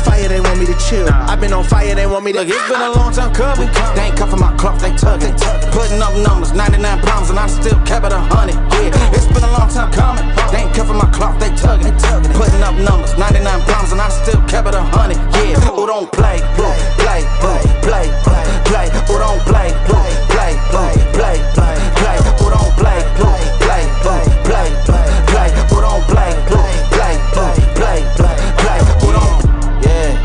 fire, they want me to chill. I've been on fire, they want me to. Look, it's been a long time coming. They ain't cuffing my cloth, they tugging. Putting up numbers, 99 pounds, and I still kept it 100. Yeah, it's been a long time coming. They ain't cuffing my cloth, they tugging. Putting up numbers, 99 pounds, and I still kept it 100. Yeah, who don't play, play, play, play, play, who don't play, play, play, play, play, play, who don't play, play, play, play, play, who don't play, play, play, play, play, who don't, yeah.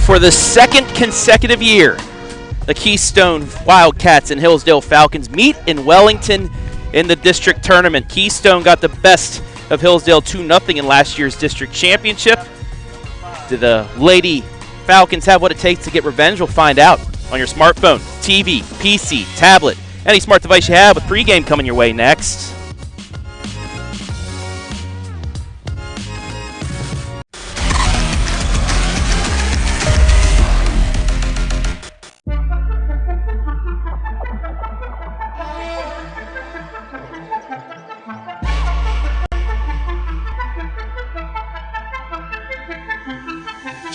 For the second consecutive year, the Keystone Wildcats and Hillsdale Falcons meet in Wellington in the district tournament. Keystone got the best of Hillsdale 2-0 in last year's district championship. Do the Lady Falcons have what it takes to get revenge? We'll find out on your smartphone, TV, PC, tablet, any smart device you have, with pregame coming your way next.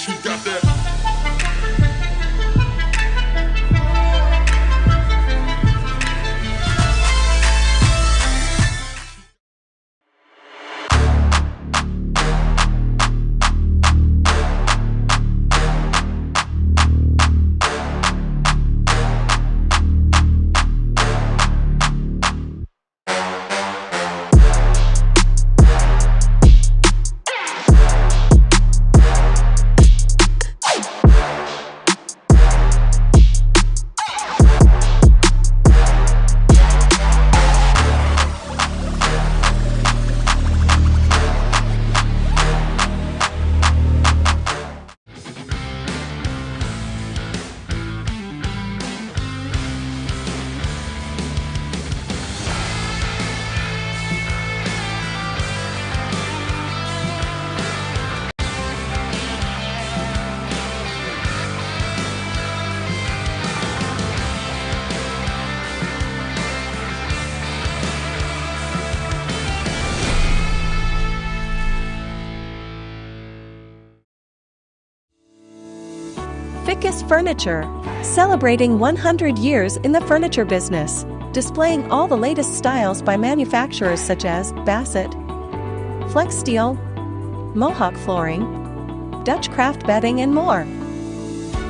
You got that? Fickes Furniture, celebrating 100 years in the furniture business, displaying all the latest styles by manufacturers such as Bassett, Flex Steel, Mohawk Flooring, Dutch Craft Bedding and more.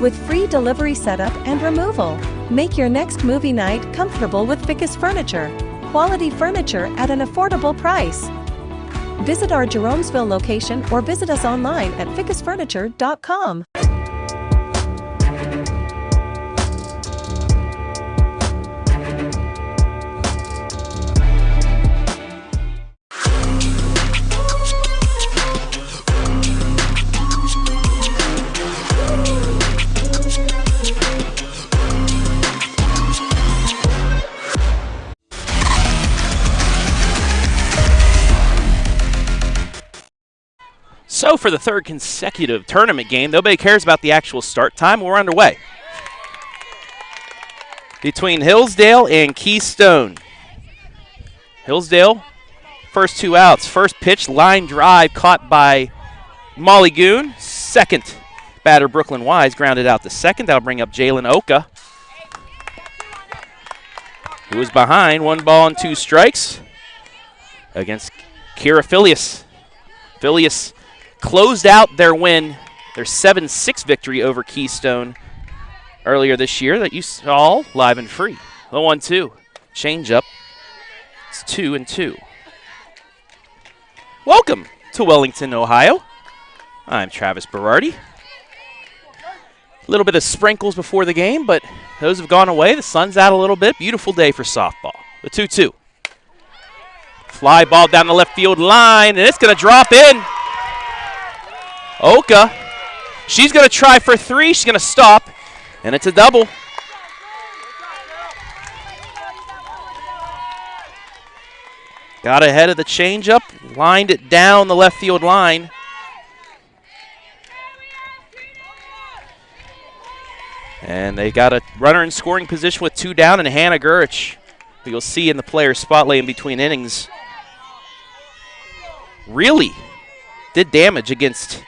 With free delivery setup and removal, make your next movie night comfortable with Fickes Furniture, quality furniture at an affordable price. Visit our Jeromesville location or visit us online at fickesfurniture.com. So for the third consecutive tournament game, nobody cares about the actual start time. We're underway. Between Hillsdale and Keystone. Hillsdale, first two outs. First pitch, line drive caught by Molly Goon. Second batter, Brooklyn Wise, grounded out to second. That'll bring up Jalen Oka, who is behind 1 ball and 2 strikes against Kira Filius. Filius closed out their win, their 7-6 victory over Keystone earlier this year that you saw live and free. The 1-2. Change up. It's 2-2. Welcome to Wellington, Ohio. I'm Travis Berardi. A little bit of sprinkles before the game, but those have gone away. The sun's out a little bit. Beautiful day for softball. The 2-2. Fly ball down the left field line, and it's going to drop in. Oka, she's going to try for 3. She's going to stop, and it's a double. Got ahead of the changeup, lined it down the left field line. And they got a runner in scoring position with 2 down, and Hannah Gurich, who you'll see in the player spotlight in between innings, really did damage against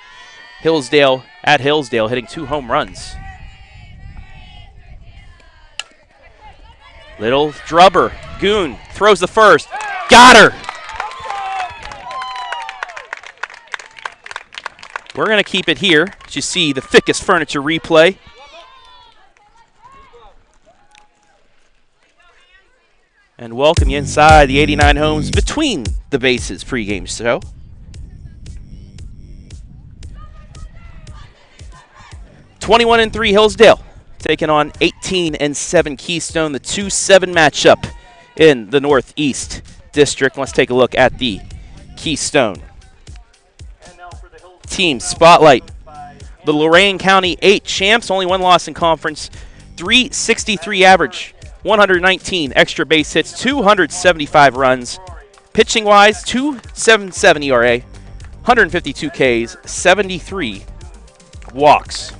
Hillsdale at Hillsdale, hitting 2 home runs. Little drubber. Goon throws the first. Got her! We're going to keep it here as you see the Fickes Furniture replay. And welcome you inside the 89 homes between the bases pregame show. (21-3) Hillsdale taking on 18-7 Keystone, the 2-7 matchup in the Northeast District. Let's take a look at the Keystone team spotlight. The Lorain County 8 champs, only 1 loss in conference, .363 average, 119 extra base hits, 275 runs. Pitching-wise, .277 ERA, 152 Ks, 73 walks.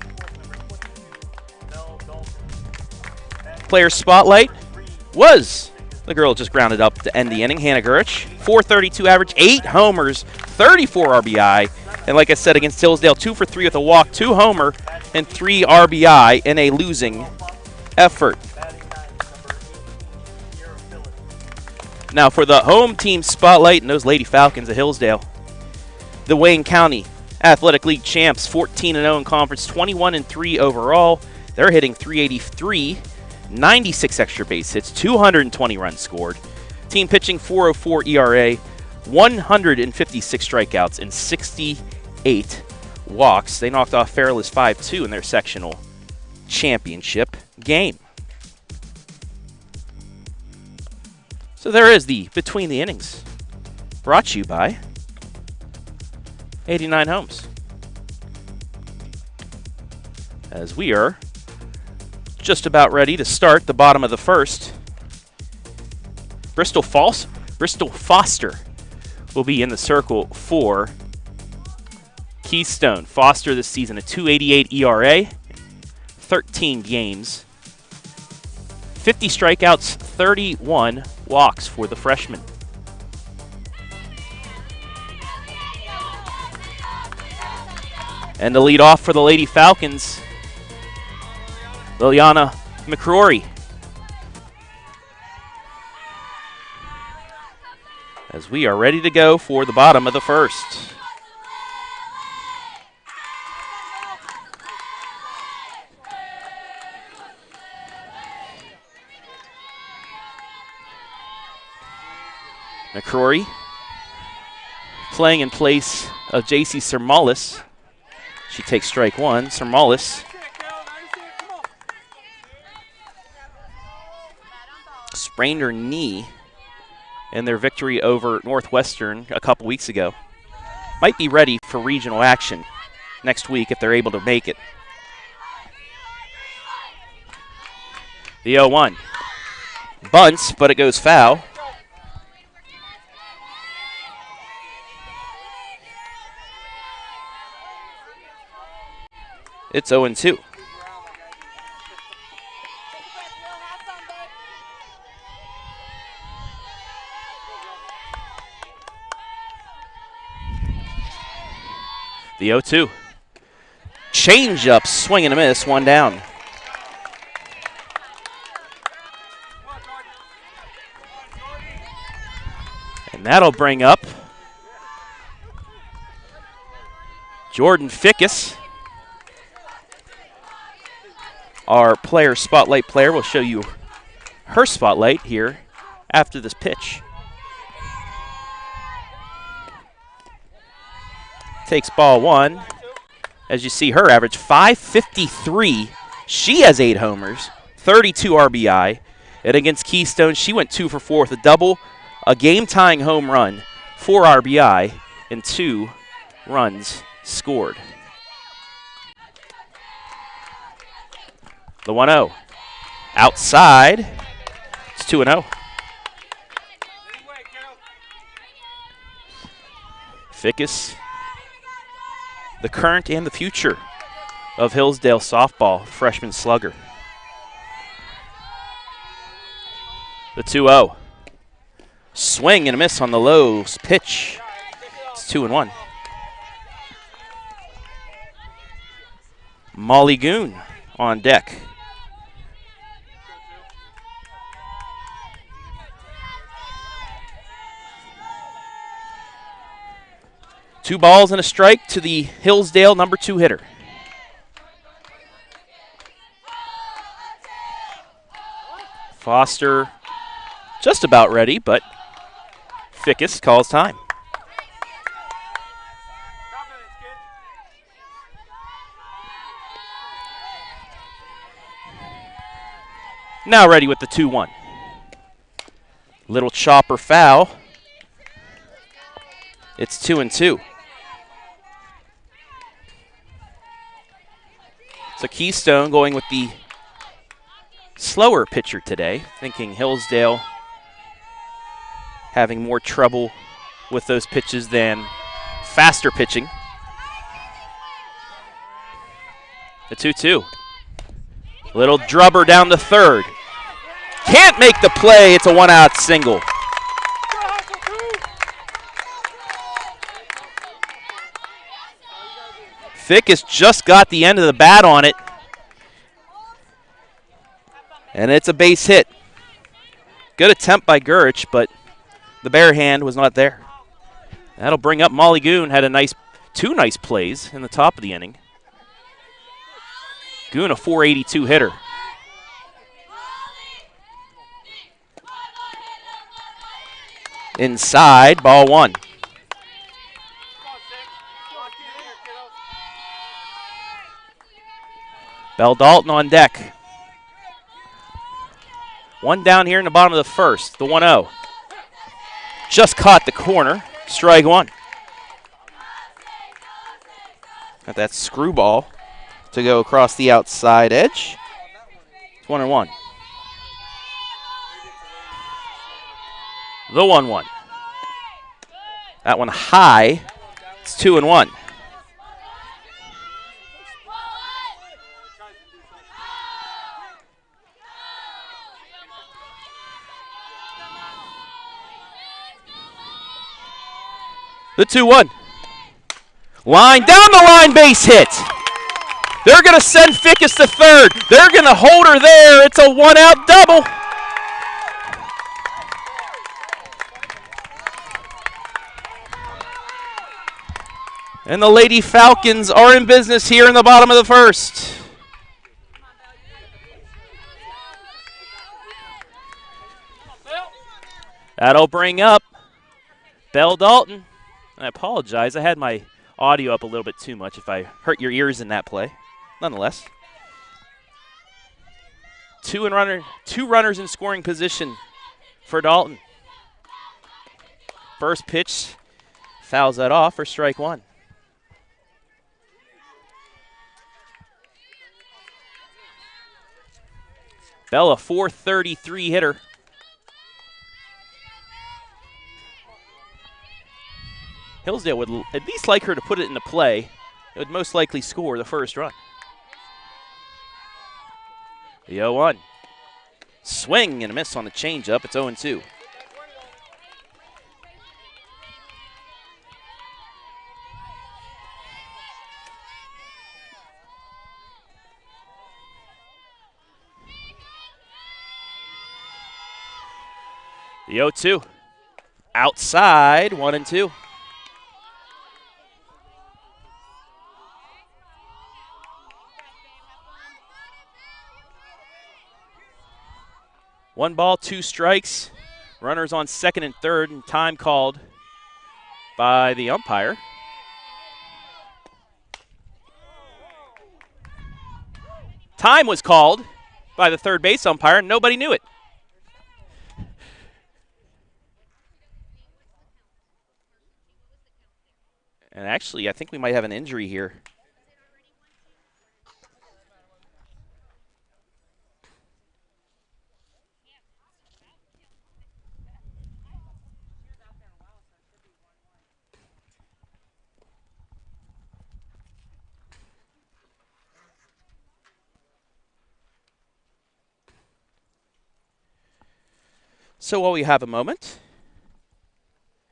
Player spotlight was the girl just grounded up to end the inning, Hannah Gurich. .432 average, 8 homers, 34 RBI, And like I said, against Hillsdale, 2 for 3 with a walk, 2 homer, and 3 RBI in a losing effort. Now for the home team spotlight and those Lady Falcons of Hillsdale. The Wayne County Athletic League champs, 14-0 in conference, 21-3 overall. They're hitting .383, 96 extra base hits, 220 runs scored. Team pitching .404 ERA, 156 strikeouts, and 68 walks. They knocked off Fairless 5-2 in their sectional championship game. So there is the Between the Innings, brought to you by 89 Homes. As we are just about ready to start the bottom of the first, Bristol Foster will be in the circle for Keystone. Foster this season a .288 ERA, 13 games, 50 strikeouts, 31 walks for the freshman. And the lead off for the Lady Falcons, Liliana McCrory. As we are ready to go for the bottom of the first. McCrory playing in place of J.C. Sermalis. She takes strike one. Sermalis sprained her knee in their victory over Northwestern a couple weeks ago. Might be ready for regional action next week if they're able to make it. The 0-1. Bunts, but it goes foul. It's 0-2. The 0-2. Change up, swing and a miss, one down. And that'll bring up Jordyn Fickes. Our player spotlight player will show you her spotlight here after this pitch. Takes ball one. As you see, her average .553. She has 8 homers, 32 RBI. And against Keystone, she went 2 for 4 with a double, a game-tying home run, 4 RBI, and 2 runs scored. The 1-0. Outside. It's 2-0. Fickes, the current and the future of Hillsdale softball, freshman slugger. The 2-0. Swing and a miss on the low pitch. It's 2-1. Molly Goon on deck. Two balls and a strike to the Hillsdale number 2 hitter. Foster just about ready, but Fickes calls time. Now ready with the 2-1. Little chopper foul. It's 2-2. So Keystone going with the slower pitcher today, thinking Hillsdale having more trouble with those pitches than faster pitching. The 2-2. Little drubber down to third. Can't make the play. It's a 1-out single. Fickes just got the end of the bat on it. And it's a base hit. Good attempt by Gurich, but the bare hand was not there. That'll bring up Molly Goon. Had two nice plays in the top of the inning. Goon, a .482 hitter. Inside, ball one. Bell Dalton on deck. One down here in the bottom of the first, the 1-0. Just caught the corner, strike one. Got that screwball to go across the outside edge. It's 1-1. The 1-1. That one high. It's 2-1. The 2-1. Line down the line, base hit. They're going to send Fickes to third. They're going to hold her there. It's a one-out double. And the Lady Falcons are in business here in the bottom of the first. That'll bring up Bell Dalton. I apologize. I had my audio up a little bit too much if I hurt your ears in that play. Nonetheless. Two runners in scoring position for Dalton. First pitch fouls that off for strike one. Bell, a .433 hitter. Hillsdale would at least like her to put it into play. It would most likely score the first run. The 0-1. Swing and a miss on the changeup. It's 0-2. The 0-2. Outside, 1-2. One ball, two strikes. Runners on second and third, and time called by the umpire. Time was called by the third base umpire, and nobody knew it. And actually, I think we might have an injury here. So while we have a moment,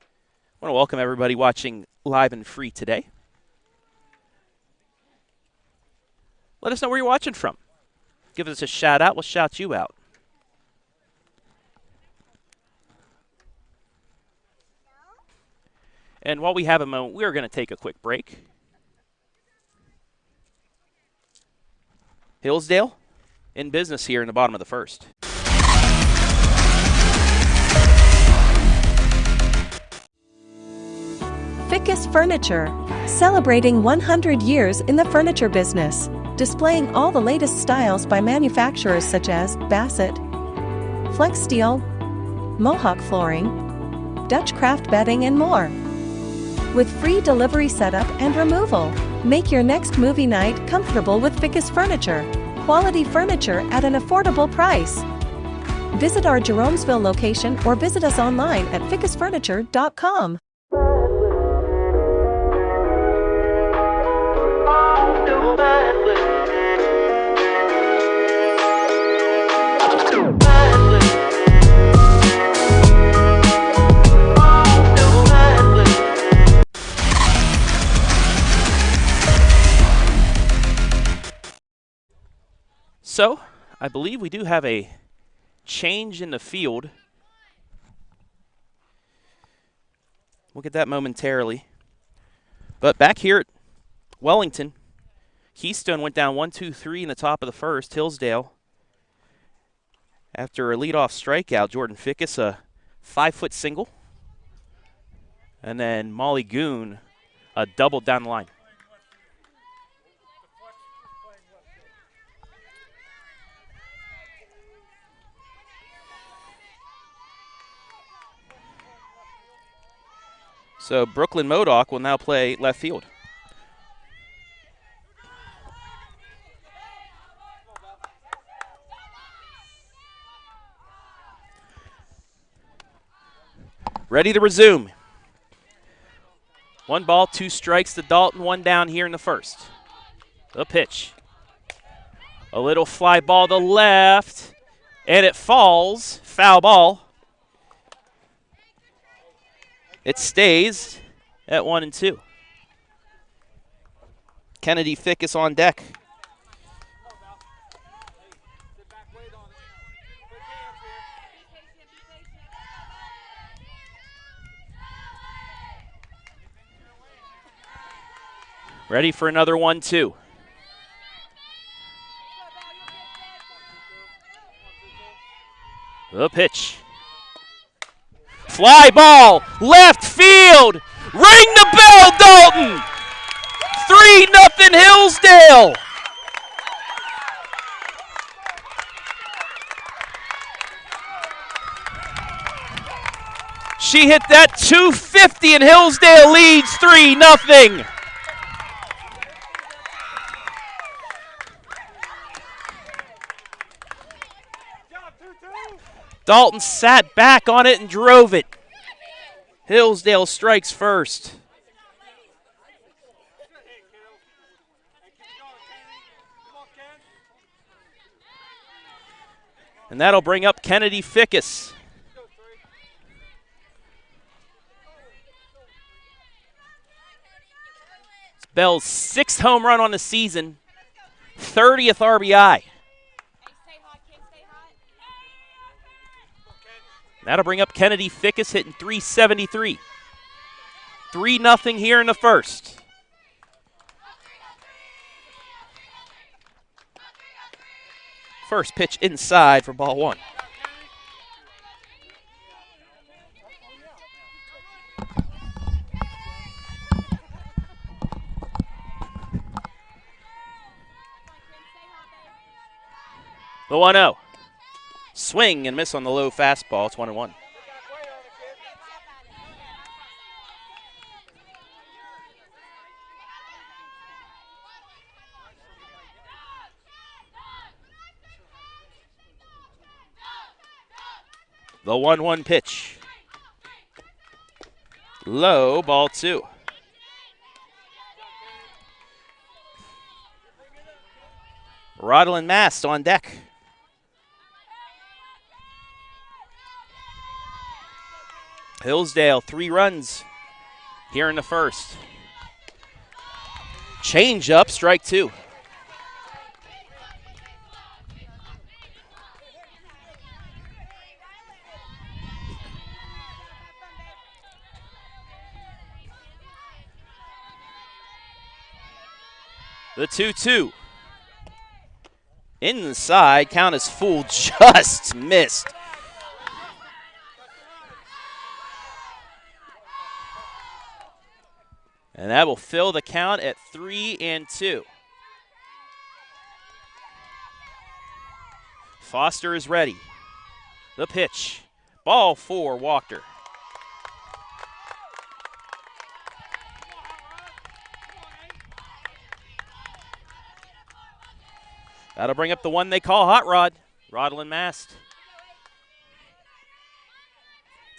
I want to welcome everybody watching live and free today. Let us know where you're watching from. Give us a shout out, we'll shout you out. And while we have a moment, we're going to take a quick break. Hillsdale in business here in the bottom of the first. Fickes Furniture, celebrating 100 years in the furniture business, displaying all the latest styles by manufacturers such as Bassett, Flex Steel, Mohawk Flooring, Dutch Craft Bedding, and more. With free delivery setup and removal, make your next movie night comfortable with Fickes Furniture. Quality furniture at an affordable price. Visit our Jeromesville location or visit us online at fickesfurniture.com. So, I believe we do have a change in the field. We'll get that momentarily. But back here at Wellington, Keystone went down 1-2-3 in the top of the first. Hillsdale, after a leadoff strikeout, Jordyn Fickes, a 5-foot single. And then Molly Goon, a double down the line. So Brooklyn Modoc will now play left field. Ready to resume. 1 ball, 2 strikes to Dalton, 1 down here in the first. The pitch. A little fly ball to left, and it falls. Foul ball. It stays at 1-2. Kennedy Fickes on deck. Ready for another 1-2. The pitch. Fly ball, left field. Ring the bell, Dalton. 3-0 Hillsdale. She hit that .250 and Hillsdale leads 3-0. Dalton sat back on it and drove it. Hillsdale strikes first. And that'll bring up Kennedy Fickes. It's Bell's 6th home run on the season, 30th RBI. That'll bring up Kennedy Fickes hitting .373. 3-0 here in the first. First pitch inside for ball 1. The 1-0. Swing and miss on the low fastball. It's 1-1. The 1-1 pitch. Low, ball 2. Roddle and Mast on deck. Hillsdale, 3 runs here in the first. Change up, strike 2. The 2-2. Inside, count is full, just missed. And that will fill the count at 3-2. Foster is ready. The pitch. Ball 4, Walker. That'll bring up the one they call Hot Rod. Roddle and Mast.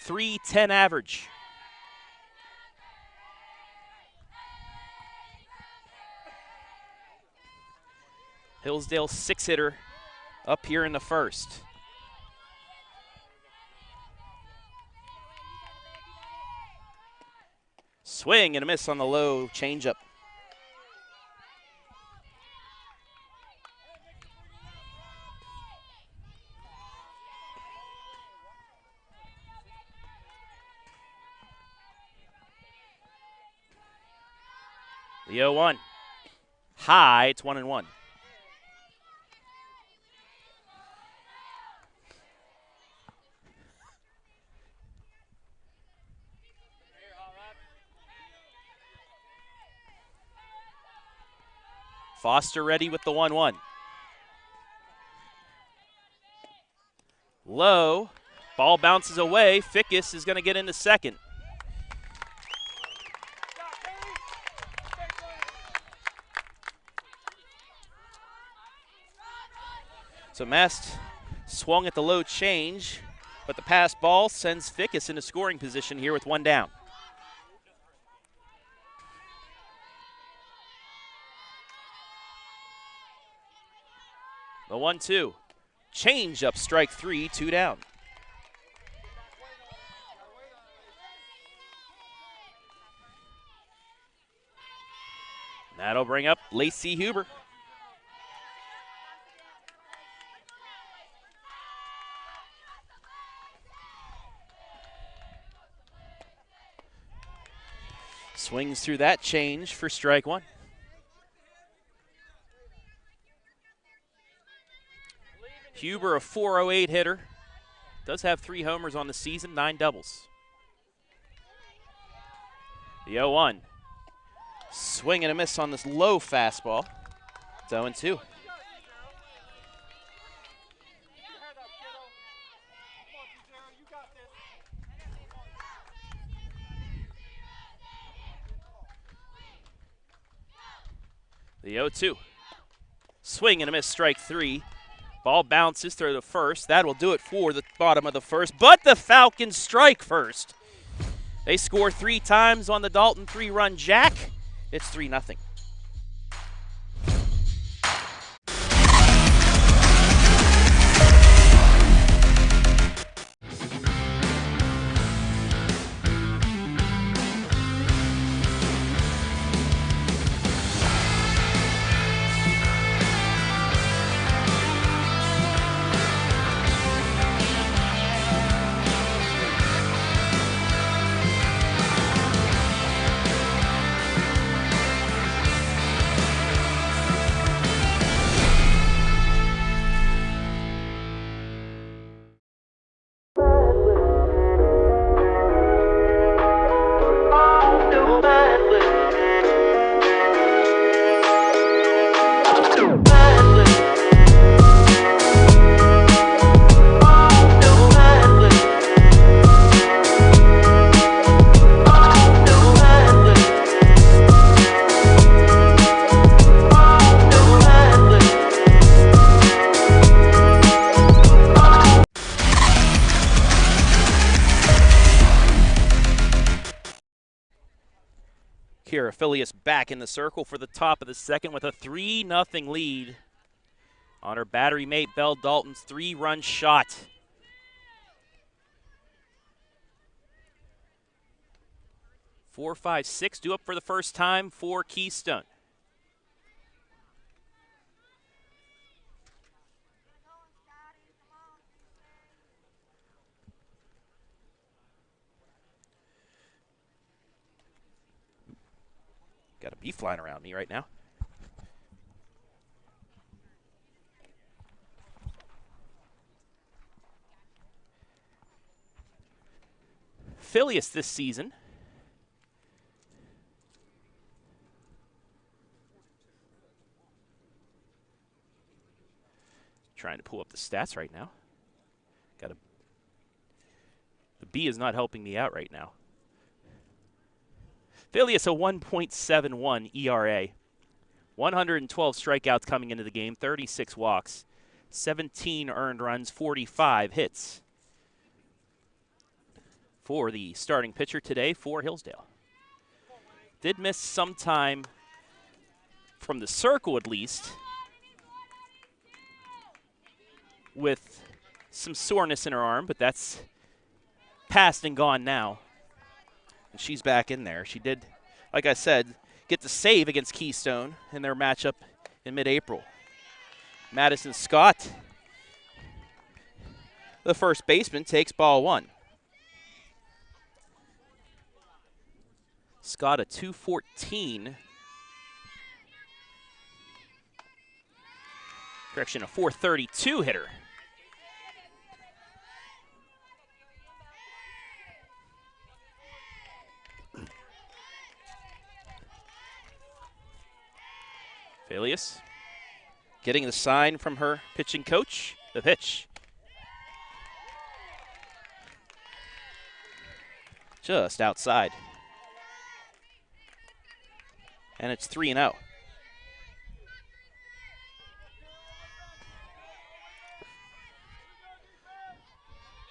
3.10 average. Hillsdale 6-hitter up here in the first. Swing and a miss on the low changeup. The 0-1. High, it's 1-1. Foster ready with the 1-1. Low. Ball bounces away. Fickes is going to get into second. So Mast swung at the low change, but the pass ball sends Fickes into scoring position here with 1 down. The 1-2. Change up, strike 3, 2 down. That'll bring up Lacey Huber. Swings through that change for strike 1. Huber, a .408 hitter. Does have 3 homers on the season, 9 doubles. The 0-1. Swing and a miss on this low fastball. It's 0-2. The 0-2. Swing and a miss, strike 3. Ball bounces through the first. That will do it for the bottom of the first, but the Falcons strike first. They score 3 times on the Dalton 3-run jack. It's 3-0. Phileas back in the circle for the top of the second with a 3-0 lead on her battery mate Belle Dalton's 3-run shot. Four, 5, 6 due up for the first time for Keystone. Got a bee flying around me right now. Phileas this season trying to pull up the stats right now. The bee is not helping me out right now. Phileas, a 1.71 ERA. 112 strikeouts coming into the game, 36 walks, 17 earned runs, 45 hits for the starting pitcher today for Hillsdale. Did miss some time from the circle at least with some soreness in her arm, but that's past and gone now. And she's back in there. She did, like I said, get the save against Keystone in their matchup in mid-April. Madison Scott, the first baseman, takes ball 1. Scott, a .214 Correction, a 432 hitter. Filius getting the sign from her pitching coach. The pitch. Just outside. And it's 3-0.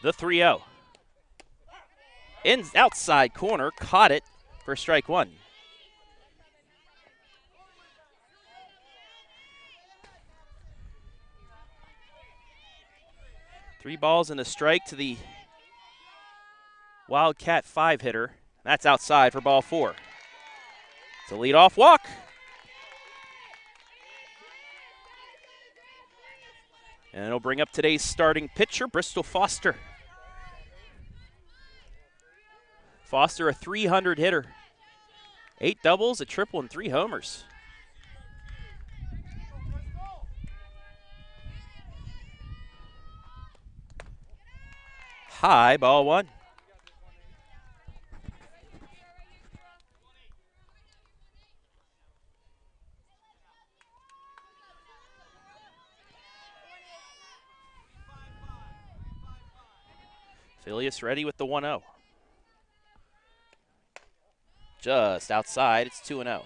The 3-0. Outside corner, caught it for strike one. Three balls and a strike to the Wildcat 5-hitter. That's outside for ball 4. It's a leadoff walk. And it'll bring up today's starting pitcher, Bristol Foster. Foster, a 300 hitter. 8 doubles, a triple, and 3 homers. High, ball 1. Filius ready with the 1-0. Just outside, it's 2-0.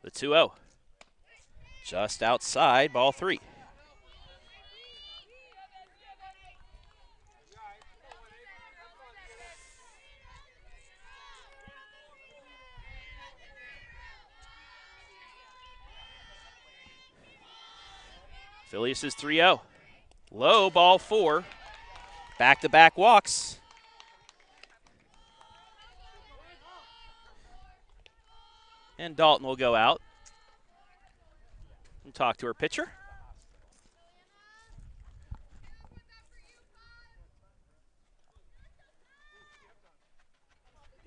The 2-0. Just outside, ball 3. Filius is 3-0. Low, ball 4. Back-to-back walks. And Dalton will go out and talk to her pitcher.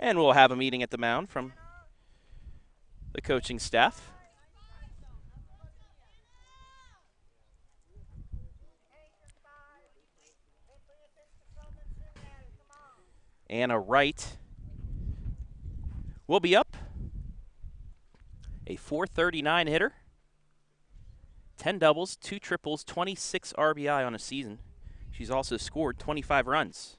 And we'll have a meeting at the mound from the coaching staff. Anna Wright will be up. A 439 hitter. 10 doubles, 2 triples, 26 RBI on a season. She's also scored 25 runs.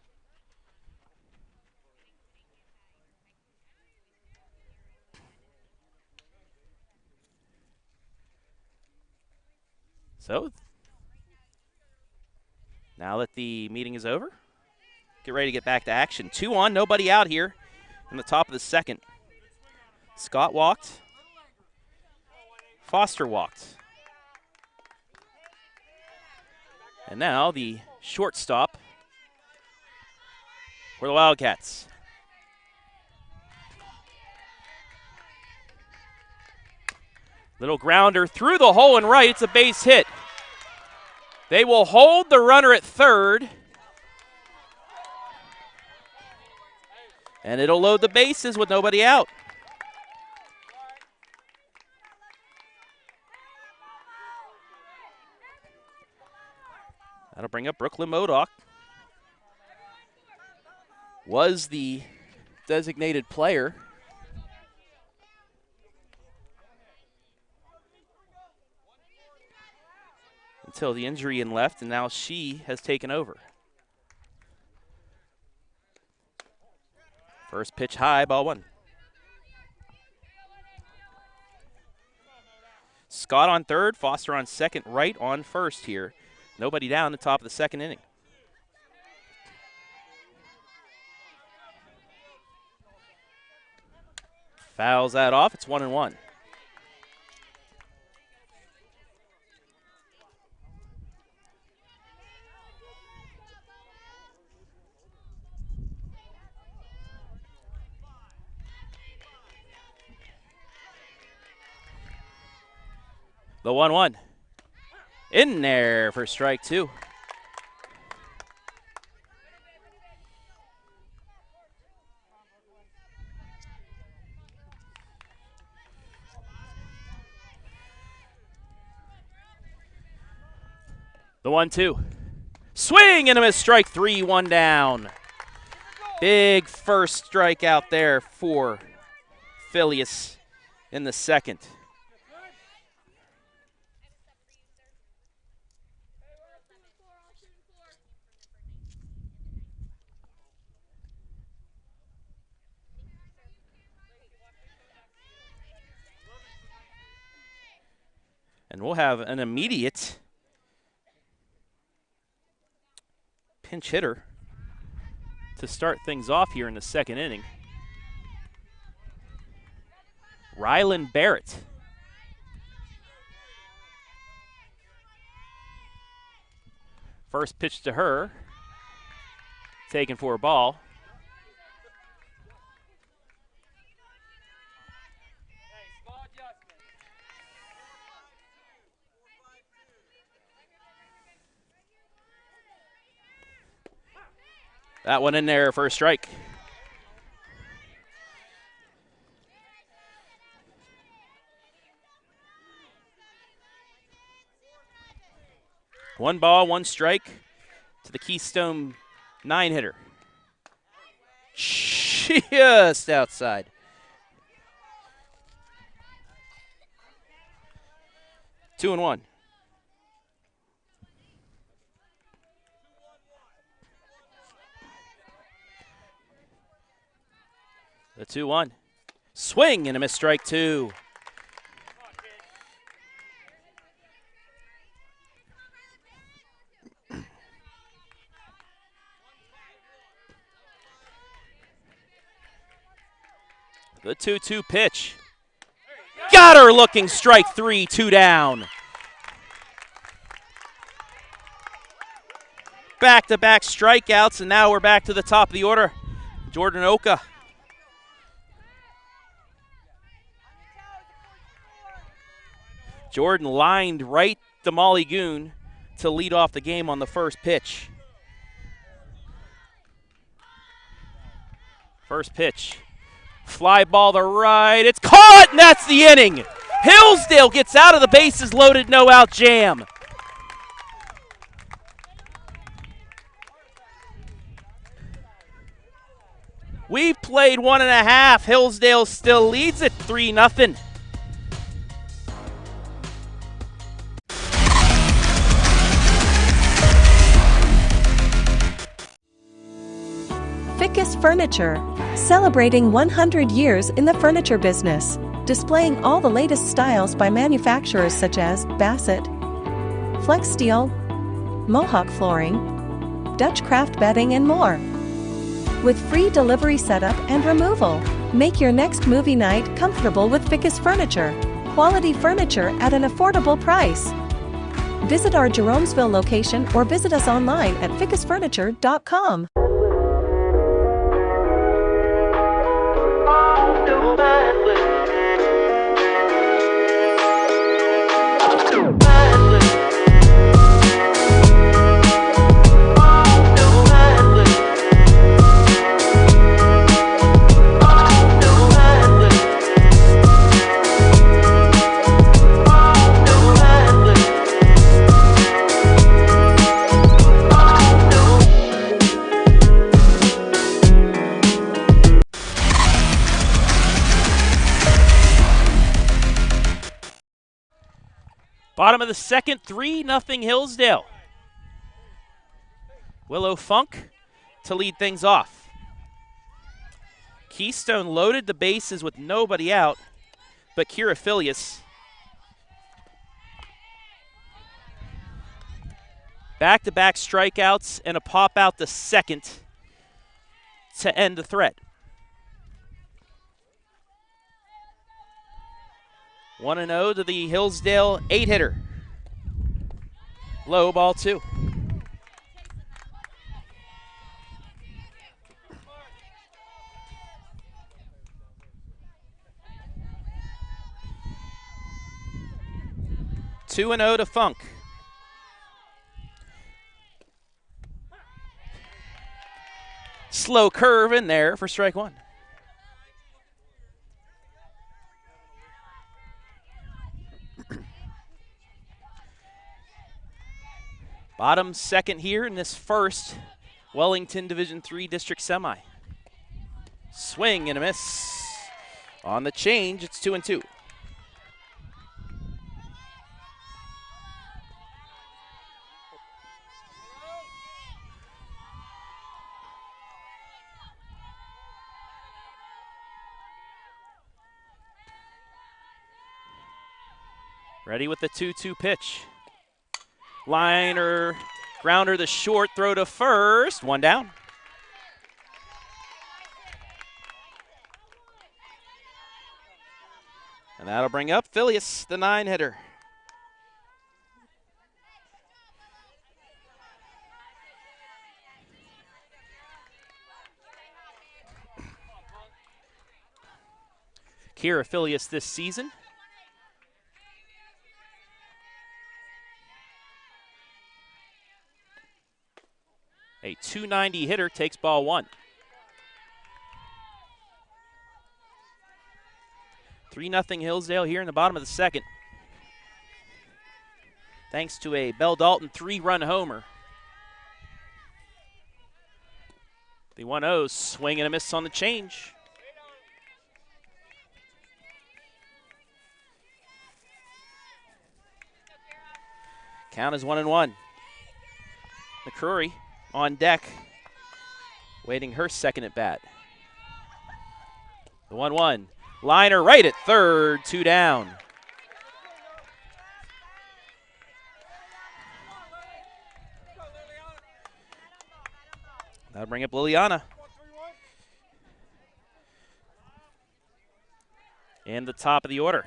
So, now that the meeting is over, get ready to get back to action. 2 on, nobody out here in the top of the second. Scott walked. Foster walked. And now the shortstop for the Wildcats. Little grounder through the hole and right. It's a base hit. They will hold the runner at third. And it'll load the bases with nobody out. That'll bring up Brooklyn Modoc. Was the designated player. Until the injury and left, and now she has taken over. First pitch high, ball 1. Scott on third, Foster on second, Wright on first here. Nobody down the top of the second inning. Fouls that off. It's 1-1. The 1-1. In there for strike 2. The 1-2. Swing and a miss, strike 3, 1 down. Big first strikeout there for Fickes in the second. And we'll have an immediate pinch hitter to start things off here in the second inning. Rylan Barrett. First pitch to her. Taken for a ball. That one in there for a strike. One ball, one strike to the Keystone 9-hitter. Just outside. Two and one. The 2-1. Swing and a miss, strike 2. The 2-2 pitch. Got her looking, strike 3, 2 down. Back-to-back strikeouts, and now we're back to the top of the order. Jordan Oka. Jordan lined right to Molly Goon to lead off the game on the first pitch. First pitch. Fly ball to right. It's caught, and that's the inning. Hillsdale gets out of the bases loaded, no out jam. We've played 1.5. Hillsdale still leads it 3-0. Fickes Furniture, celebrating 100 years in the furniture business, displaying all the latest styles by manufacturers such as Bassett, Flex Steel, Mohawk Flooring, Dutch Craft Bedding, and more. With free delivery setup and removal, make your next movie night comfortable with Fickes Furniture. Quality furniture at an affordable price. Visit our Jeromesville location or visit us online at fickesfurniture.com. Bottom of the second, 3-0 Hillsdale. Willow Funk to lead things off. Keystone loaded the bases with nobody out, but Kira Fickes. Back-to-back strikeouts and a pop out the second to end the threat. 1-0 to the Hillsdale 8-hitter. Low, ball 2. Two and 0 to Funk. slow curve in there for strike one. Bottom second here in this first Wellington Division III District Semi. Swing and a miss. On the change, it's 2-2. Ready with the 2-2 pitch. Liner, grounder, the short throw to first. One down. And that'll bring up Phileas, the 9-hitter. Kira Phileas this season. A .290 hitter takes ball one. 3-0 Hillsdale here in the bottom of the second. Thanks to a Bell Dalton 3-run homer. The 1-0 swing and a miss on the change. Count is 1-1. McCrory on deck, waiting her second at bat. The 1-1. Liner right at third, 2 down. That'll bring up Liliana. In the top of the order.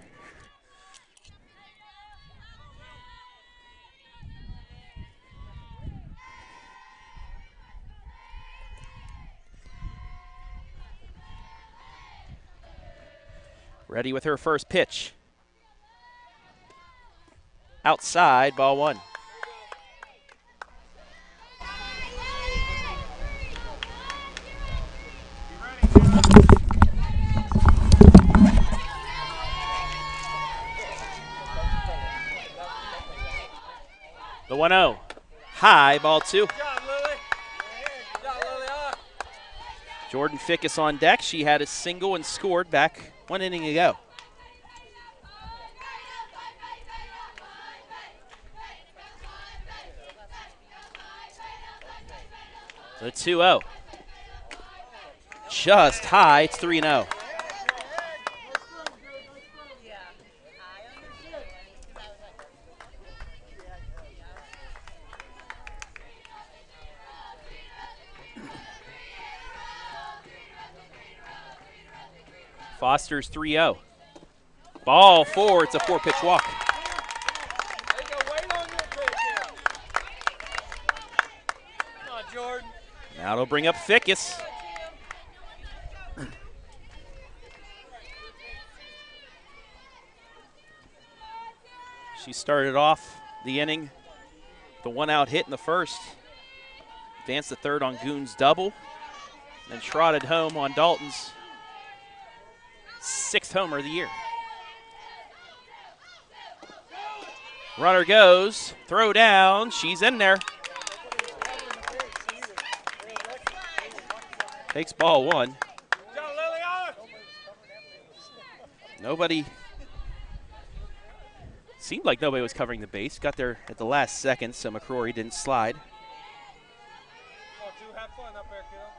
Ready with her first pitch. Outside, ball one. The 1-0. High, ball two. Jordyn Fickes on deck. She had a single and scored back 1 inning ago. The 2-0. Just high, it's 3-0. Foster's 3-0. Ball four, it's a 4-pitch walk. Now it'll bring up Fickes. She started off the inning, the 1-out hit in the first. Advanced to third on Goon's double, then trotted home on Dalton's 6th homer of the year. Runner goes, throw down, she's in there. Takes ball one. Nobody, seemed like nobody was covering the base. Got there at the last second, so McCrory didn't slide.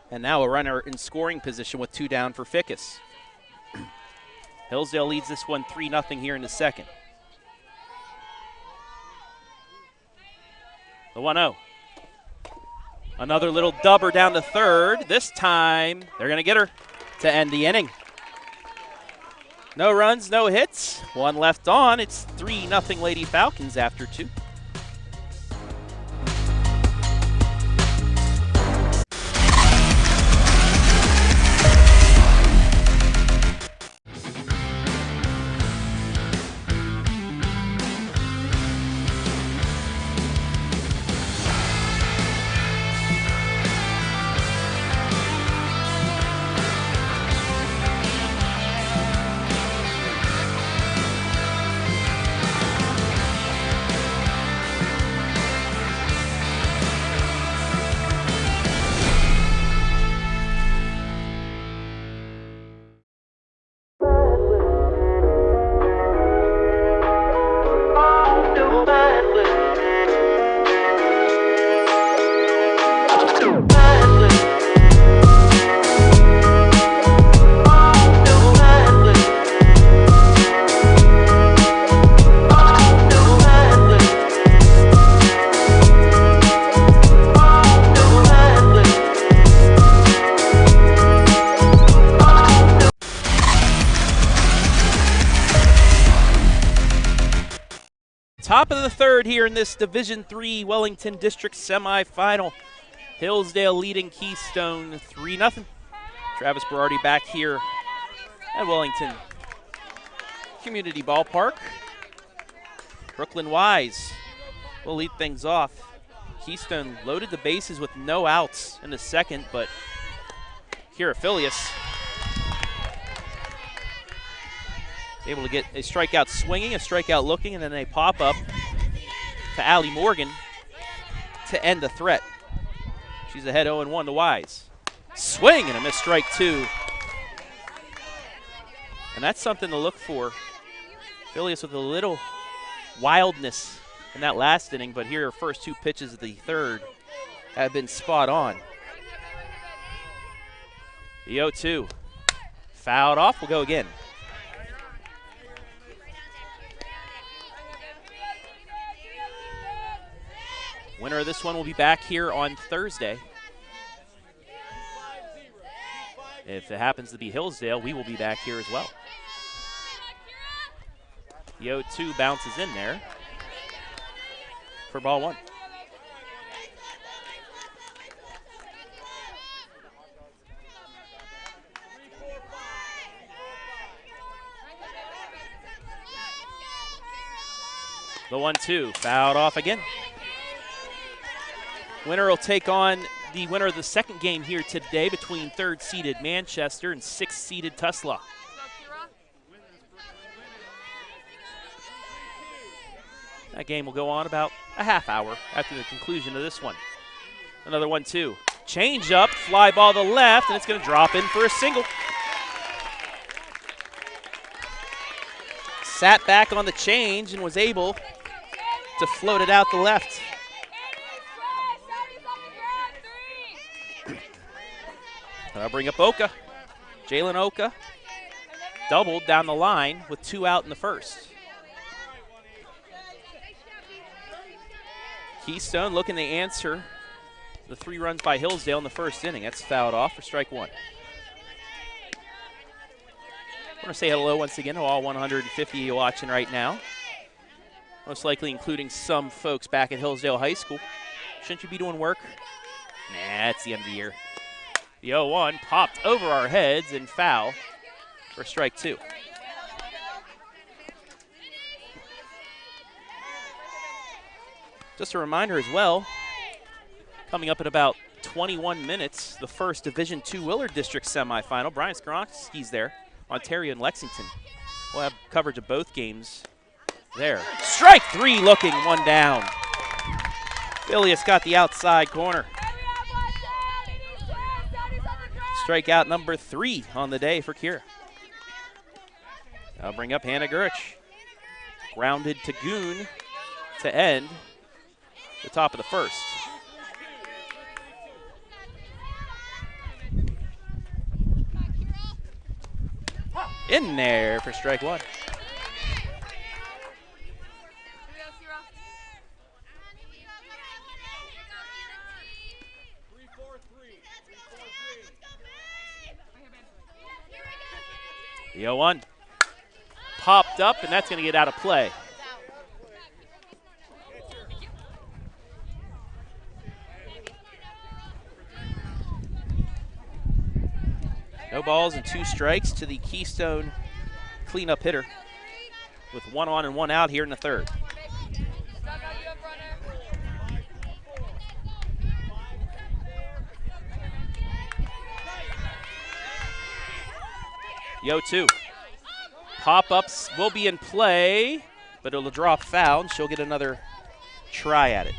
And now a runner in scoring position with 2 down for Fickes. Hillsdale leads this one 3-0 here in the second. The 1-0. Another little dubber down to third. This time, they're going to get her to end the inning. No runs, no hits. 1 left on. It's 3-0 Lady Falcons after 2. Top of the third here in this Division III Wellington District semifinal. Hillsdale leading Keystone 3-0. Travis Berardi back here at Wellington Community Ballpark. Brooklyn Wise will lead things off. Keystone loaded the bases with no outs in the second, but Kira Filius able to get a strikeout swinging, a strikeout looking, and then a pop-up to Allie Morgan to end the threat. She's ahead 0-1 to Wise. Swing and a missed strike two. And that's something to look for. Filius with a little wildness in that last inning, but here her first two pitches of the third have been spot on. The 0-2. Fouled off, we'll go again. Winner of this one will be back here on Thursday. If it happens to be Hillsdale, we will be back here as well. The 0-2 bounces in there for ball one. The 1-2 fouled off again. Winner will take on the winner of the second game here today between third-seeded Manchester and sixth-seeded Tuslaw. That game will go on about a half hour after the conclusion of this one. Another 1-2. Change up, fly ball to the left, and it's going to drop in for a single. Sat back on the change and was able to float it out the left. I'll bring up Oka. Jalen Oka doubled down the line with 2 out in the first. Keystone looking to answer the 3 runs by Hillsdale in the first inning. That's fouled off for strike one. I want to say hello once again to all 150 of you watching right now. Most likely including some folks back at Hillsdale High School. Shouldn't you be doing work? Nah, it's the end of the year. The 0-1 popped over our heads and foul for strike two. Just a reminder as well, coming up in about 21 minutes, the first Division II Willard District semifinal. Brian Skoronski's there, Ontario and Lexington. We'll have coverage of both games there. Strike three looking, one down. Filius got the outside corner. Strikeout number 3 on the day for Kira. I'll bring up Hannah Gurich. Grounded to Goon to end the top of the first. In there for strike one. The 0-1 popped up, and that's going to get out of play. No balls and 2 strikes to the Keystone cleanup hitter with 1 on and 1 out here in the third. The 0-2. Pop-ups will be in play, but it'll drop foul, and she'll get another try at it.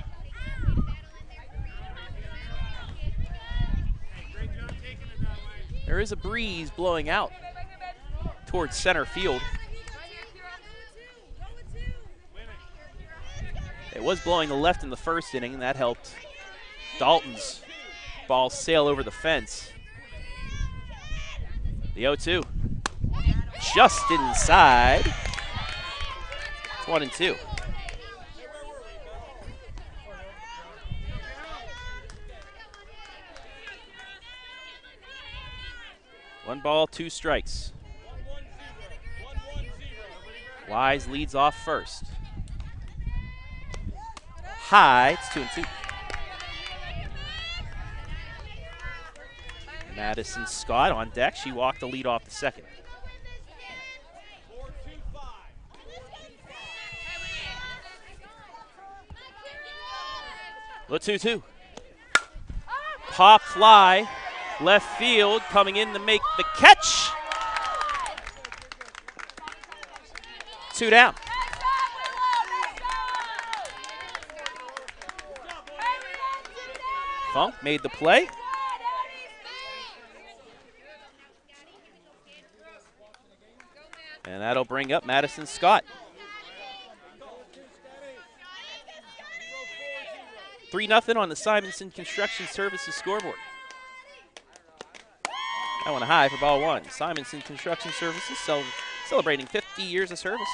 There is a breeze blowing out towards center field. It was blowing the left in the first inning, and that helped Dalton's ball sail over the fence. The 0-2. Just inside. It's 1-2. One ball, 2 strikes. Wise leads off first. high. It's 2-2. Madison Scott on deck. She walked the lead off the second. The 2-2. Pop fly, left field, coming in to make the catch. 2 down. Funk made the play. And that'll bring up Madison Scott. 3-0 on the Simonson Construction Services scoreboard. That one high for ball one. Simonson Construction Services celebrating 50 years of service.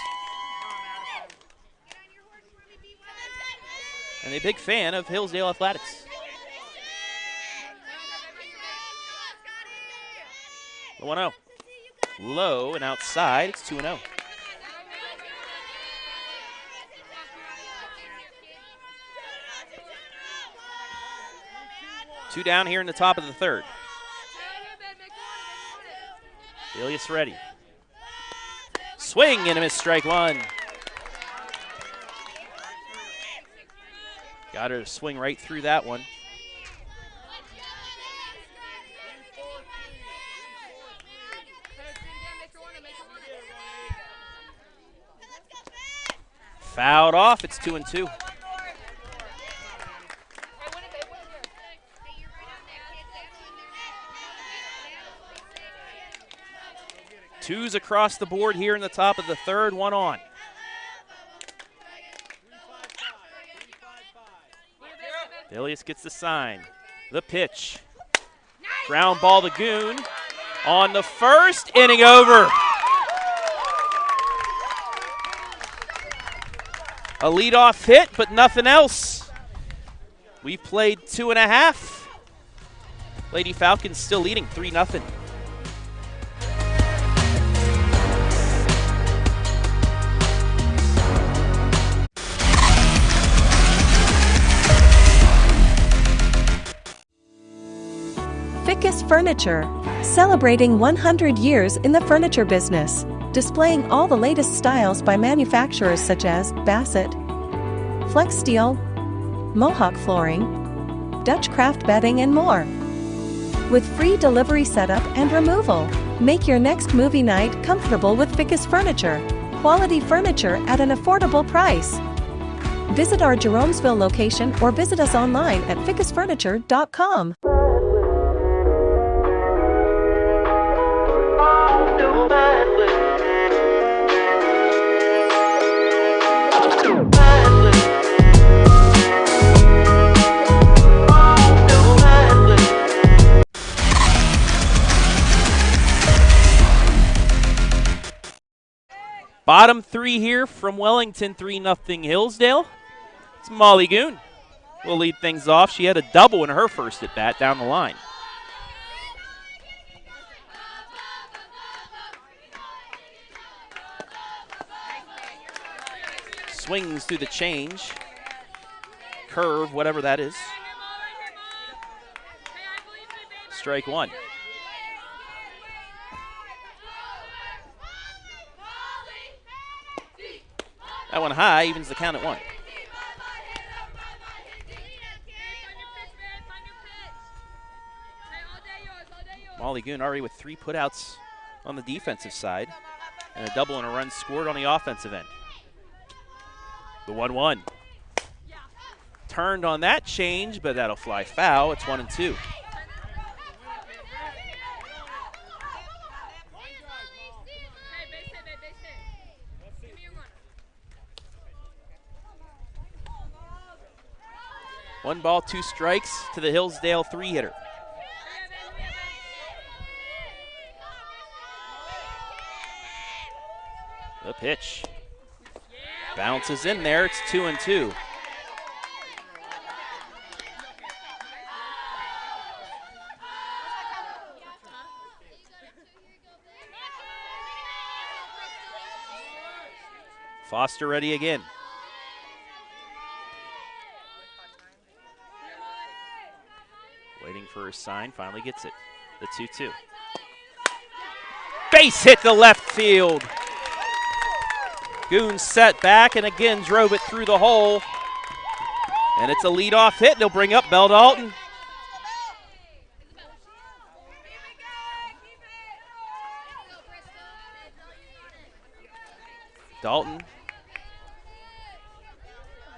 And a big fan of Hillsdale Athletics. The 1-0. Low and outside, it's 2-0. Two down here in the top of the third. Ilias ready. Swing and a miss, strike one. Got her to swing right through that one. Fouled off, it's 2-2. Twos across the board here in the top of the third, one on. Ilias gets the sign. The pitch. Ground ball to Goon. On the first, inning over. A leadoff hit, but nothing else. We've played 2.5. Lady Falcons still leading 3-0. Fickes Furniture, celebrating 100 years in the furniture business, displaying all the latest styles by manufacturers such as Bassett, Flex Steel, Mohawk Flooring, Dutch Craft Bedding, and more. With free delivery setup and removal, make your next movie night comfortable with Fickes Furniture. Quality furniture at an affordable price. Visit our Jeromesville location or visit us online at fickesfurniture.com. Bottom three here from Wellington, 3-0 Hillsdale. It's Molly Goon will lead things off. She had a double in her first at bat down the line. Swings through the change. Curve, whatever that is. Strike one. That one high, evens the count at 1. Molly Goon already with 3 putouts on the defensive side and a double and a run scored on the offensive end. The 1-1. Turned on that change, but that'll fly foul. It's 1-2. One ball, 2 strikes to the Hillsdale 3-hitter. The pitch. Bounces in there, it's 2-2. Foster ready again. Waiting for his sign, finally gets it. The 2-2. Base hit to left field. Goon set back and again drove it through the hole. And it's a leadoff hit, and they'll bring up Belle Dalton. Dalton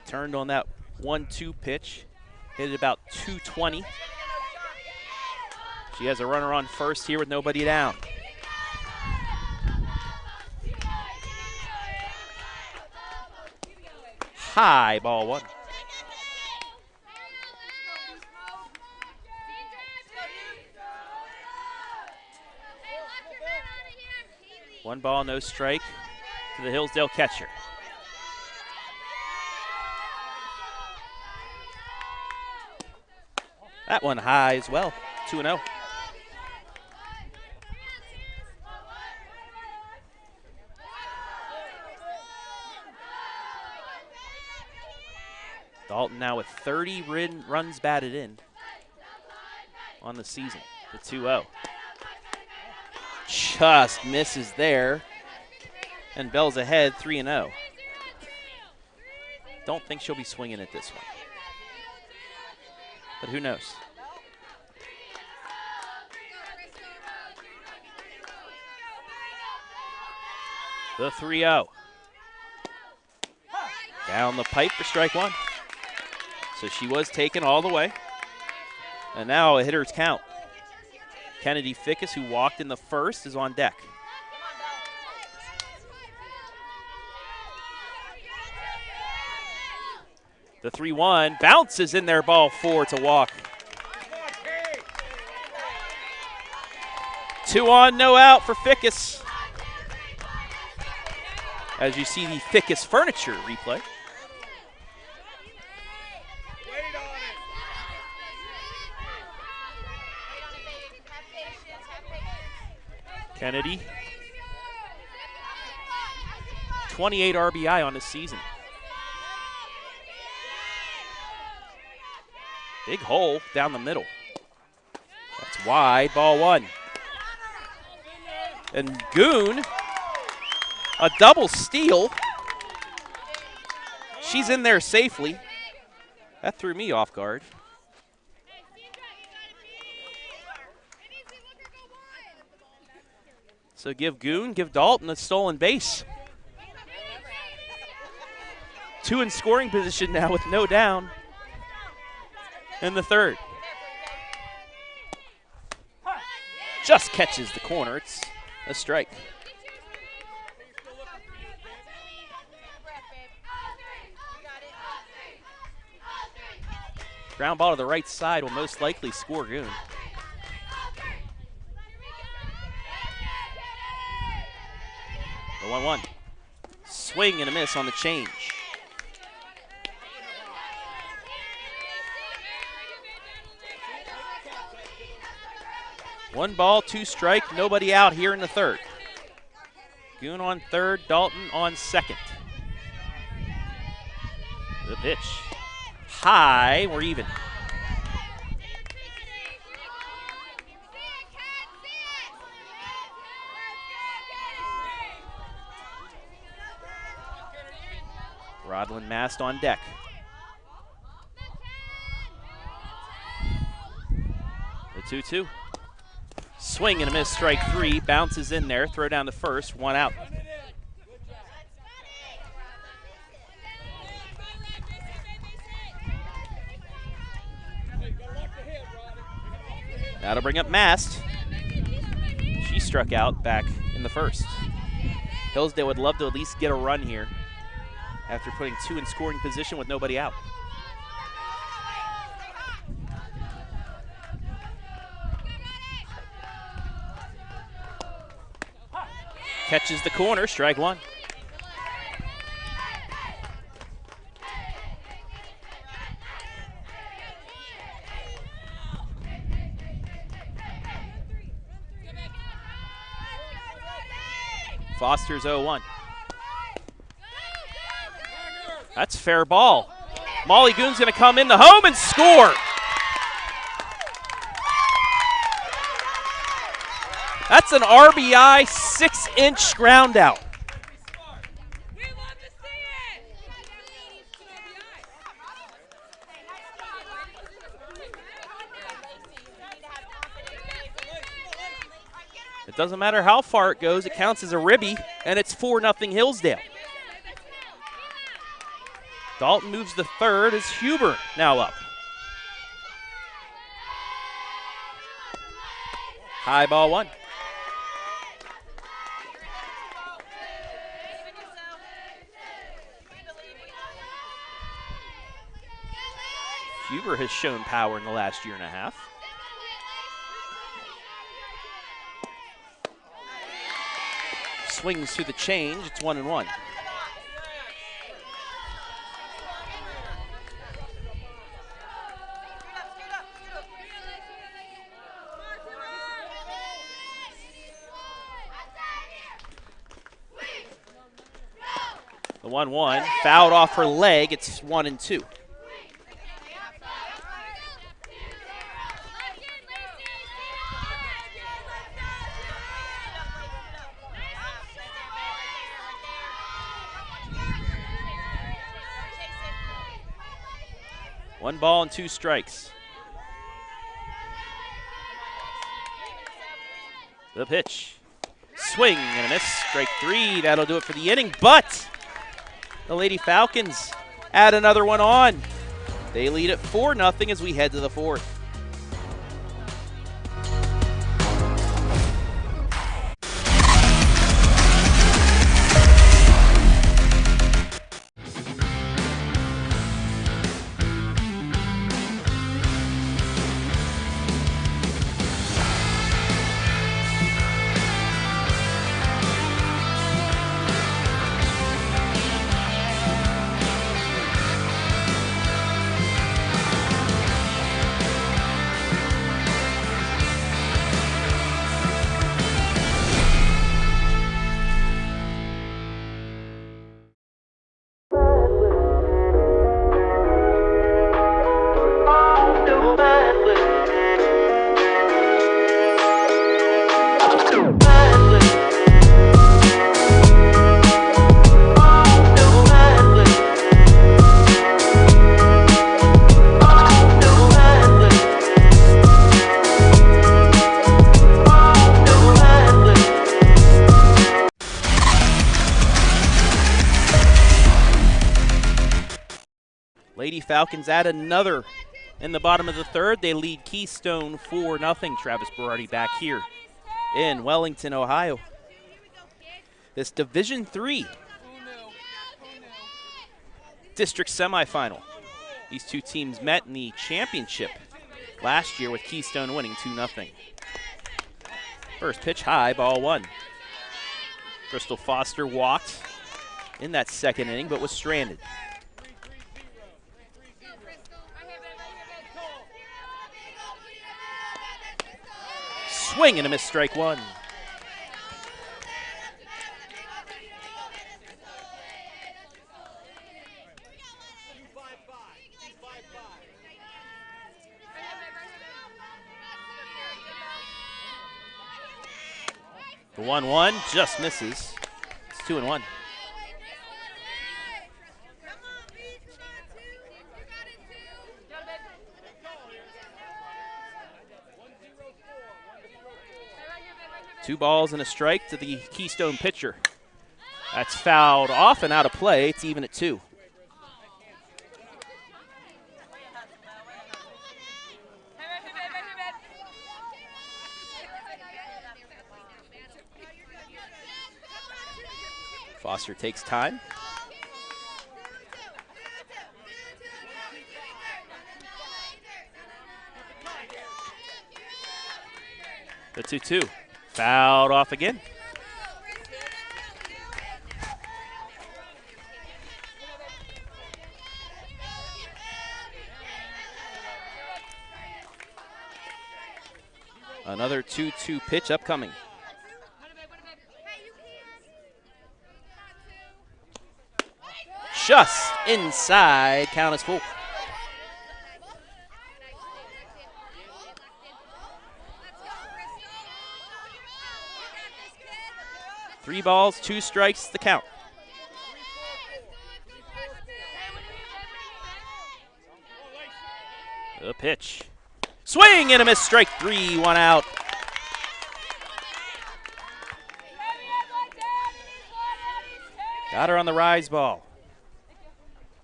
turned on that 1-2 pitch, hit it about 220. She has a runner on first here with nobody down. High, ball one. One ball, no strike to the Hillsdale catcher. That one high as well, 2-0. Dalton now with 30 runs batted in on the season, the 2-0. Just misses there, and Belle's ahead 3-0. Don't think she'll be swinging at this one, but who knows? The 3-0. Down the pipe for strike one. So she was taken all the way. And now a hitter's count. Kennedy Fickes, who walked in the first, is on deck. The 3-1 bounces in there, ball four. It's a walk. 2 on, no out for Fickes. As you see the Fickes furniture replay. Kennedy, 28 RBI on the season. Big hole down the middle. That's wide, ball one. And Goon, a double steal. She's in there safely. That threw me off guard. So give Dalton a stolen base. 2 in scoring position now with no down in the third. Just catches the corner. It's a strike. Ground ball to the right side will most likely score Goon. The 1-1. Swing and a miss on the change. One ball, 2 strike, nobody out here in the third. Goon on third, Dalton on second. The pitch. High, we're even. Rodlin Mast on deck. The 2-2. Swing and a miss, strike 3. Bounces in there, throw down to first, 1 out. Now to bring up Mast. She struck out back in the first. Hillsdale would love to at least get a run here after putting 2 in scoring position with nobody out. Catches the corner, strike 1. Foster's 0-1. That's fair ball. Molly Goon's going to come in the home and score. That's an RBI 6-inch ground out. It doesn't matter how far it goes, it counts as a ribby, and it's 4-0 Hillsdale. Dalton moves to third as Huber now up. High ball one. Huber has shown power in the last year and a half. Swings through the change, it's 1-1. The 1-1, fouled off her leg, it's 1-2. One ball and 2 strikes. The pitch. Swing and a miss. Strike 3. That'll do it for the inning. But the Lady Falcons add another one on. They lead at 4-0 as we head to the 4th. Lady Falcons add another in the bottom of the 3rd. They lead Keystone 4-0. Travis Berardi back here in Wellington, Ohio. This Division III district semifinal. These two teams met in the championship last year with Keystone winning 2-0. First pitch high, ball 1. Crystal Foster walked in that 2nd inning but was stranded. Swing and a miss, strike 1. The 1-1 just misses. It's 2-1. Two balls and a strike to the Keystone pitcher. That's fouled off and out of play. It's even at 2. Foster takes time. The 2-2. Fouled off again. Another 2-2 pitch upcoming. Just inside, count is full. 3 balls, 2 strikes, the count. The pitch. Swing and a miss, strike 3, 1 out. Got her on the rise ball.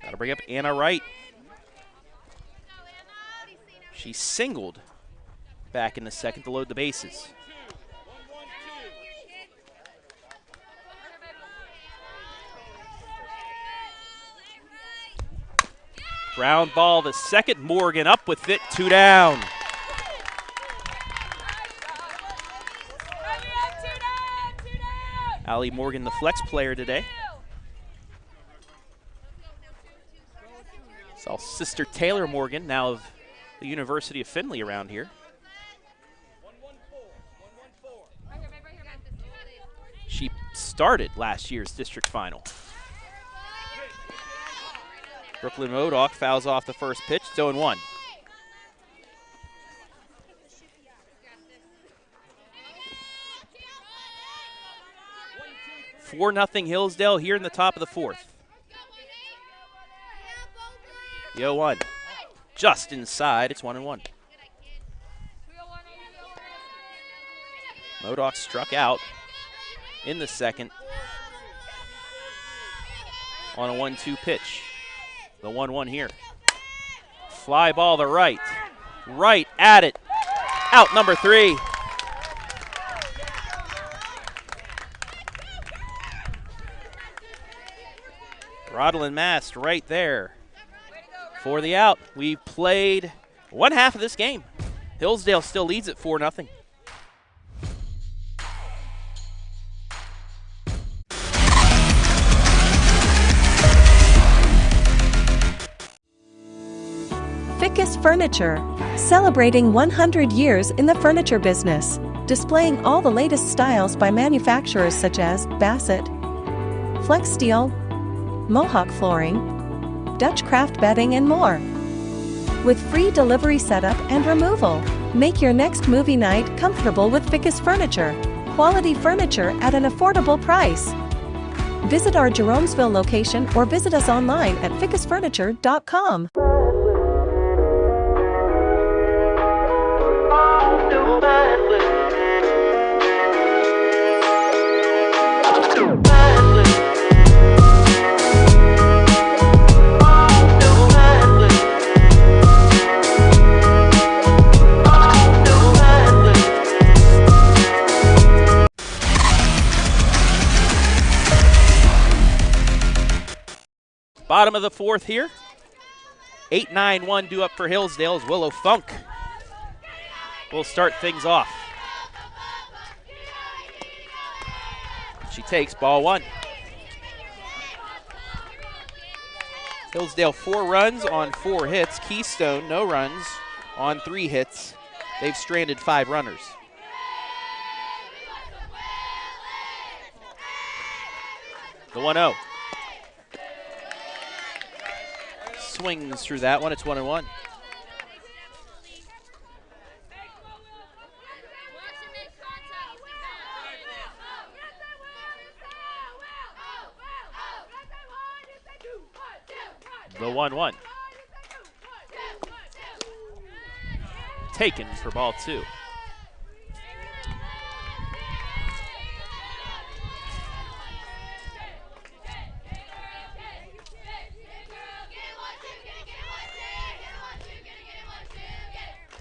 Got to bring up Anna Wright. She singled back in the second to load the bases. Ground ball the second. Morgan up with it, 2 down. Allie Morgan, the flex player today. Saw sister Taylor Morgan, now of the University of Findlay, around here. She started last year's district final. Brooklyn Modoc fouls off the first pitch, 0-1. Four 0 Hillsdale here in the top of the fourth. The 0-1, just inside, it's 1-1. Modoc struck out in the second on a 1-2 pitch. The 1-1 here. Fly ball to right. Right at it. Out number 3. Rodlin Mast right there for the out. We played one half of this game. Hillsdale still leads at 4-0. Fickes Furniture, celebrating 100 years in the furniture business, displaying all the latest styles by manufacturers such as Bassett, Flex Steel, Mohawk Flooring, Dutch Craft Bedding, and more. With free delivery setup and removal, make your next movie night comfortable with Fickes Furniture. Quality furniture at an affordable price. Visit our Jeromesville location or visit us online at fickesfurniture.com. Bottom of the fourth here. 8-9-1 due up for Hillsdale as Willow Funk will start things off. She takes ball 1. Hillsdale 4 runs on 4 hits. Keystone no runs on 3 hits. They've stranded 5 runners. The 1-0. Swings through that one. It's 1-1. The 1-1. Taken for ball 2.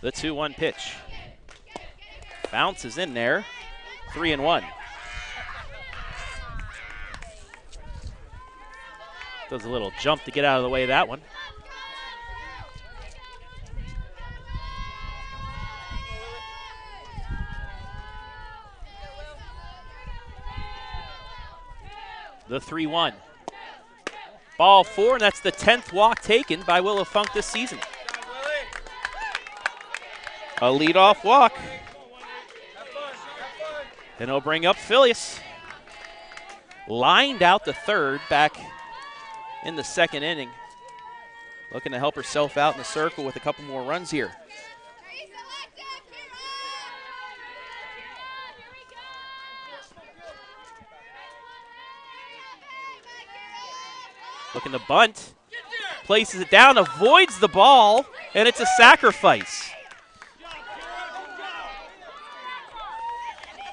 The 2-1 pitch. Bounces in there. 3-1. Does a little jump to get out of the way of that one. The 3-1. Ball 4, and that's the 10th walk taken by Willow Funk this season. A leadoff walk. And it'll bring up Phileas. Lined out to third back in the second inning. Looking to help herself out in the circle with a couple more runs here. Looking to bunt. Places it down, avoids the ball, and it's a sacrifice.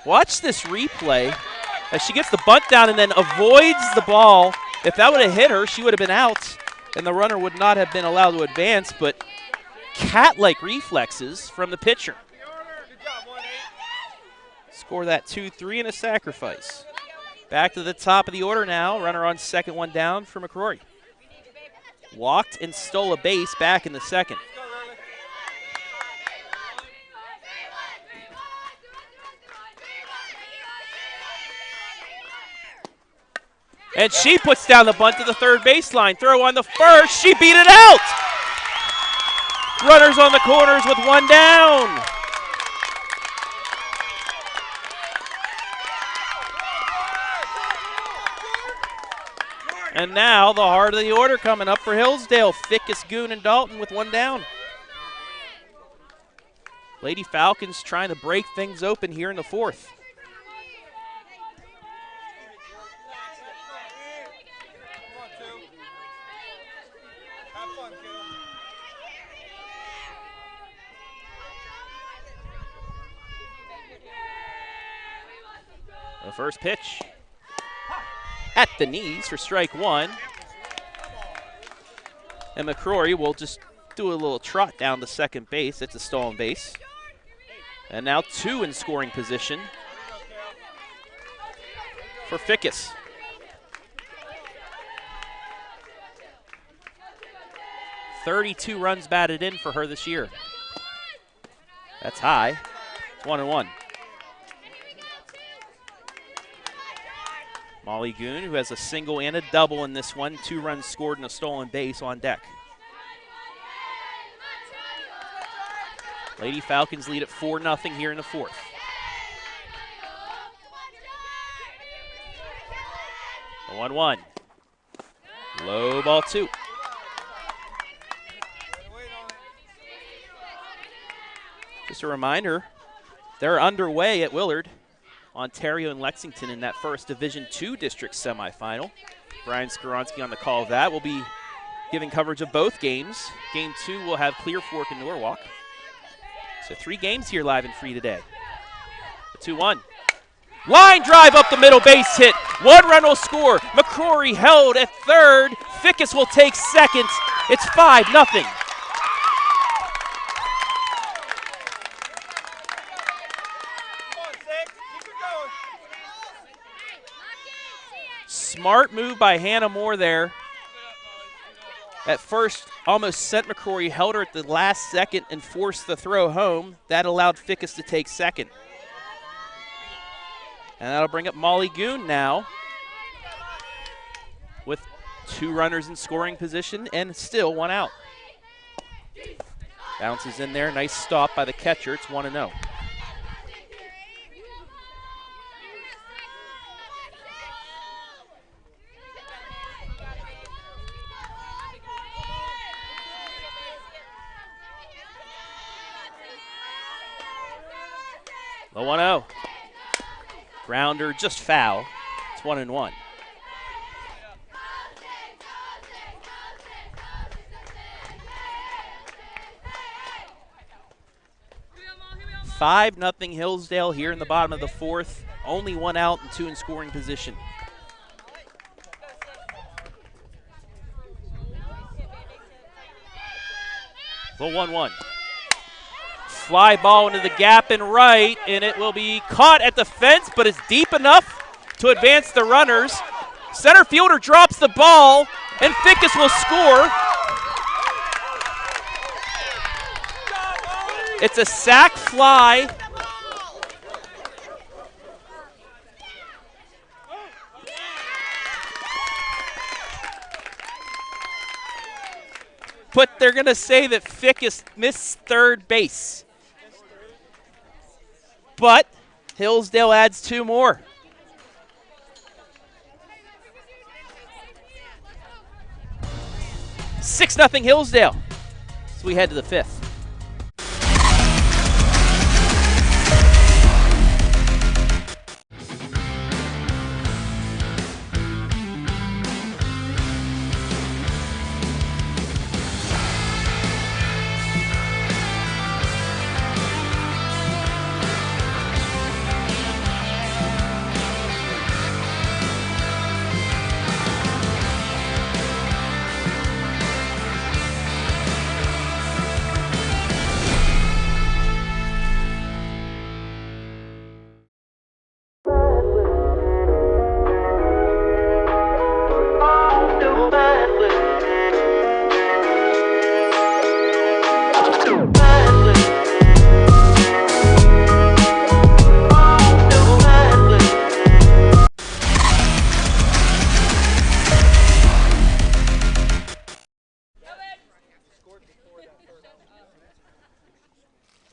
Watch this replay as she gets the bunt down and then avoids the ball. If that would have hit her, she would have been out, and the runner would not have been allowed to advance, but cat-like reflexes from the pitcher. Score that 2-3 and a sacrifice. Back to the top of the order now. Runner on second, one down for McCrory. Walked and stole a base back in the second. And she puts down the bunt to the third baseline. Throw on the first. She beat it out. Runners on the corners with one down. And now the heart of the order coming up for Hillsdale. Fickes, Goon, and Dalton with one down. Lady Falcons trying to break things open here in the fourth. The first pitch at the knees for strike one. And McCrory will just do a little trot down to second base. It's a stolen base. And now two in scoring position for Fickes. .32 runs batted in for her this year. That's high. It's 1-1. Molly Goon, who has a single and a double in this one. 2 runs scored and a stolen base on deck. Lady Falcons lead at 4-0 here in the fourth. The 1-1. Low ball 2. Just a reminder, they're underway at Willard. Ontario and Lexington in that first Division II district semifinal. Brian Skoronsky on the call of that. We'll be giving coverage of both games. Game 2 will have Clear Fork and Norwalk. So 3 games here live and free today. The 2-1. Line drive up the middle, base hit. 1 run will score. McCrory held at third. Fickes will take second. It's 5-0. Smart move by Hannah Moore there. At first, almost sent McCrory, held her at the last second and forced the throw home. That allowed Fickes to take second. And that'll bring up Molly Goon now with 2 runners in scoring position and still 1 out. Bounces in there, nice stop by the catcher. It's 1-0. The 1-0. Grounder just foul. It's 1-1. (5-0) Hillsdale here in the bottom of the fourth. Only 1 out and 2 in scoring position. The 1-1. Fly ball into the gap and right, and it will be caught at the fence, but it's deep enough to advance the runners. Center fielder drops the ball, and Fickes will score. It's a sac fly. But they're going to say that Fickes missed third base. But Hillsdale adds 2 more. (6-0) Hillsdale as we head to the fifth.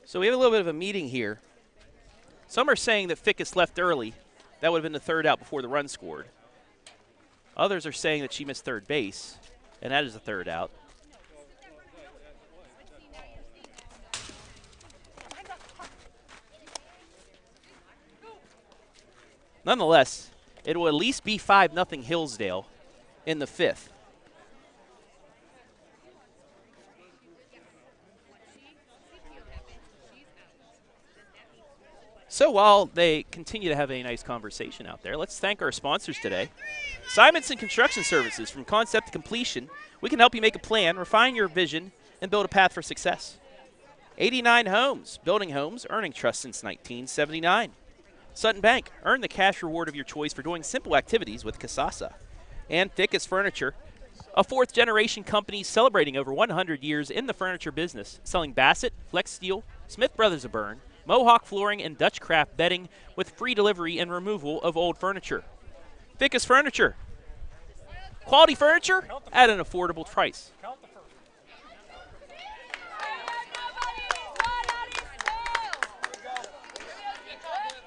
So we have a little bit of a meeting here. Some are saying that Fickes left early. That would have been the third out before the run scored. Others are saying that she missed third base, and that is the third out. Nonetheless, it will at least be 5-0 Hillsdale in the fifth. So while they continue to have a nice conversation out there, let's thank our sponsors today. SIMONSON Construction Services, from concept to completion. We can help you make a plan, refine your vision, and build a path for success. 89 Homes, building homes, earning trust since 1979. Sutton Bank, earn the cash reward of your choice for doing simple activities with Kasasa. And Fickes Furniture, a fourth-generation company celebrating over 100 years in the furniture business, selling Bassett, Flex Steel, Smith Brothers of Bern, Mohawk Flooring, and Dutch Craft Bedding with free delivery and removal of old furniture. Fickes Furniture, quality furniture at an affordable price.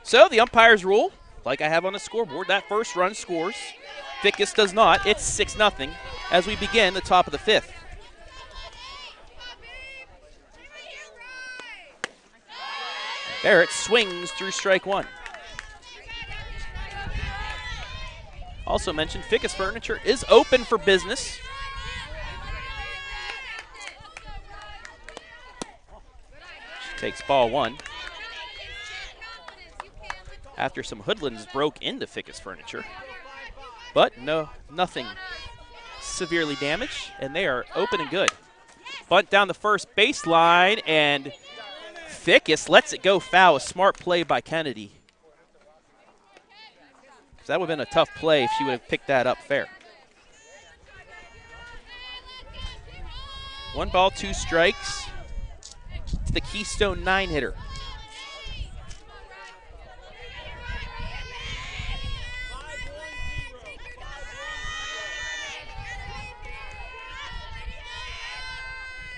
So the umpires rule, like I have on the scoreboard, that first run scores. Fickes does not. It's 6-0 as we begin the top of the fifth. Barrett swings through strike one. Also mentioned, Fickes Furniture is open for business. She takes ball one. After some hoodlums broke into Fickes Furniture. But nothing severely damaged, and they are open and good. Bunt down the first baseline, and Fickes lets it go foul. A smart play by Kennedy. That would have been a tough play if she would have picked that up fair. 1 ball, 2 strikes to the Keystone 9-hitter.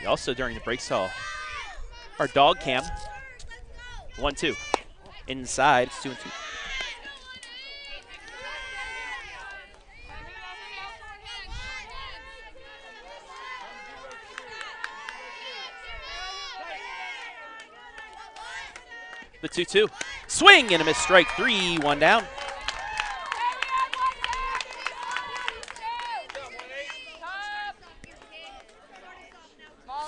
We also, during the break, saw our dog cam. 1-2. Inside, it's 2-2. The 2-2. Swing and a miss, strike 3, 1 down.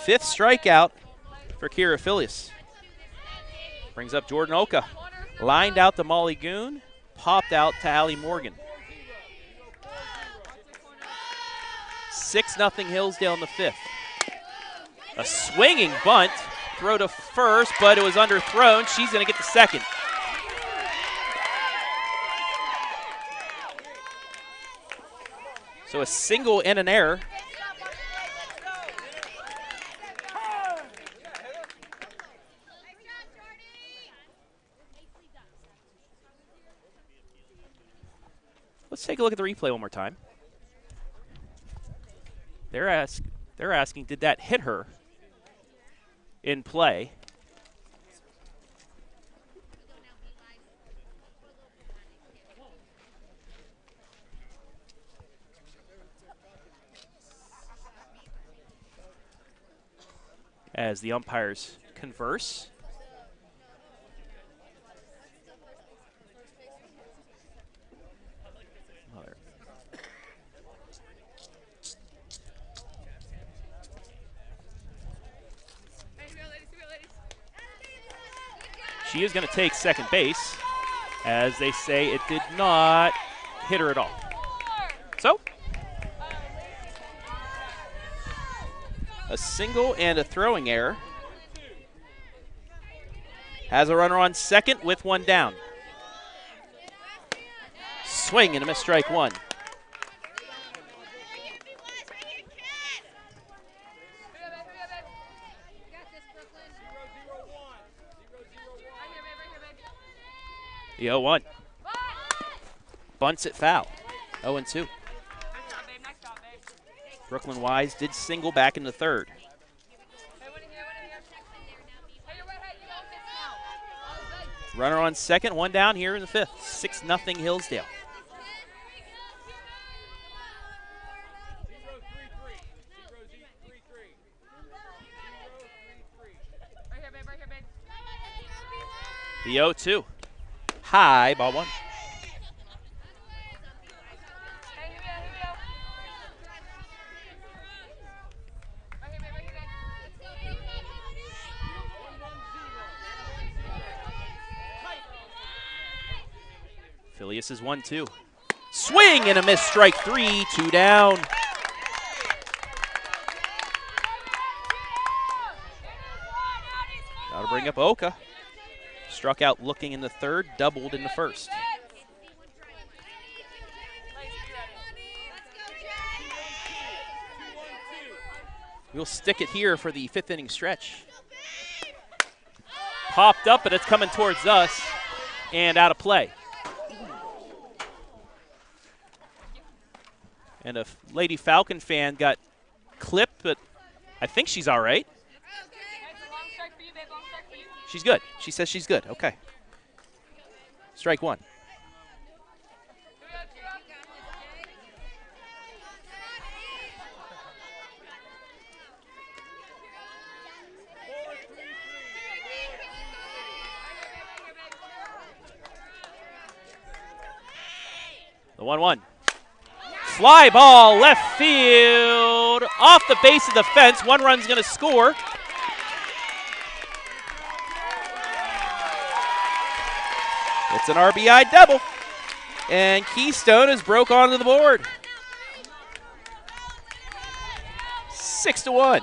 Fifth strikeout for Kira Filius. Brings up Jordan Oka. Lined out to Molly Goon. Popped out to Allie Morgan. 6-0 Hillsdale in the fifth. A swinging bunt. Throw to first, but it was underthrown. She's going to get the second. So a single and an error. Let's take a look at the replay one more time. They're asking, did that hit her in play? As the umpires converse. She is going to take second base, as they say it did not hit her at all. So, a single and a throwing error. Has a runner on second with one down. Swing and a miss, strike 1. The 0-1. Bunts it foul. 0-2. Brooklyn Wise did single back in the third. Runner on second, one down here in the fifth. 6-0 Hillsdale. The 0-2. High, ball one. Phileas is 1-2. Swing and a miss, strike three, 2 down. Got to bring up Oka. Struck out looking in the third, doubled in the first. We'll stick it here for the fifth inning stretch. Popped up, but it's coming towards us and out of play. And a Lady Falcon fan got clipped, but I think she's all right. She's good. She says she's good. Okay. Strike one. The 1-1. Fly ball, left field, off the base of the fence. One run's going to score. It's an RBI double, and Keystone has broke onto the board. 6-1.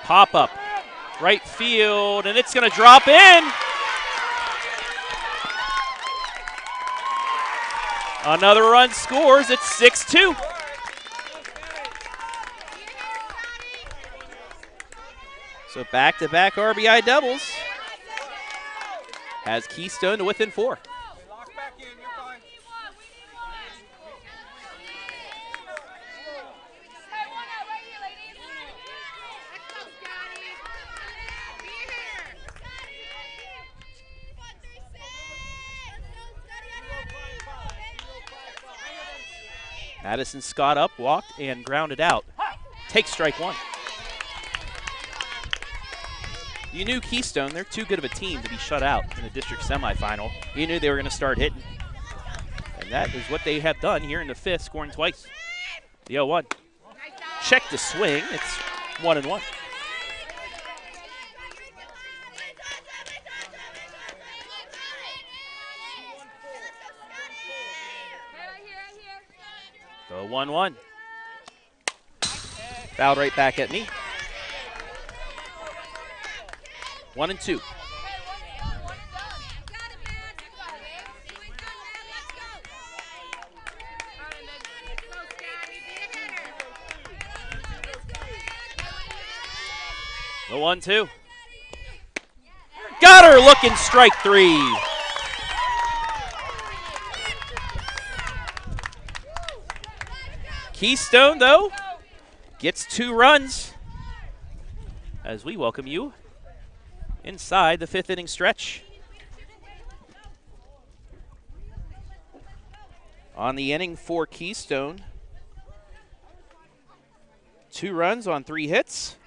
Pop up, right field, and it's going to drop in. Another run scores. It's 6-2. So back-to-back RBI doubles has Keystone to within 4. Madison Scott up, walked, and grounded out. Takes strike one. You knew Keystone, they're too good of a team to be shut out in the district semifinal. You knew they were going to start hitting. And that is what they have done here in the fifth, scoring twice. The 0-1. Check the swing. It's 1-1. The 1-1. Fouled right back at me. 1-2. The 1-2. Got her looking, strike three. Keystone, though, gets 2 runs as we welcome you inside the fifth inning stretch. On the inning for Keystone, 2 runs on 3 hits,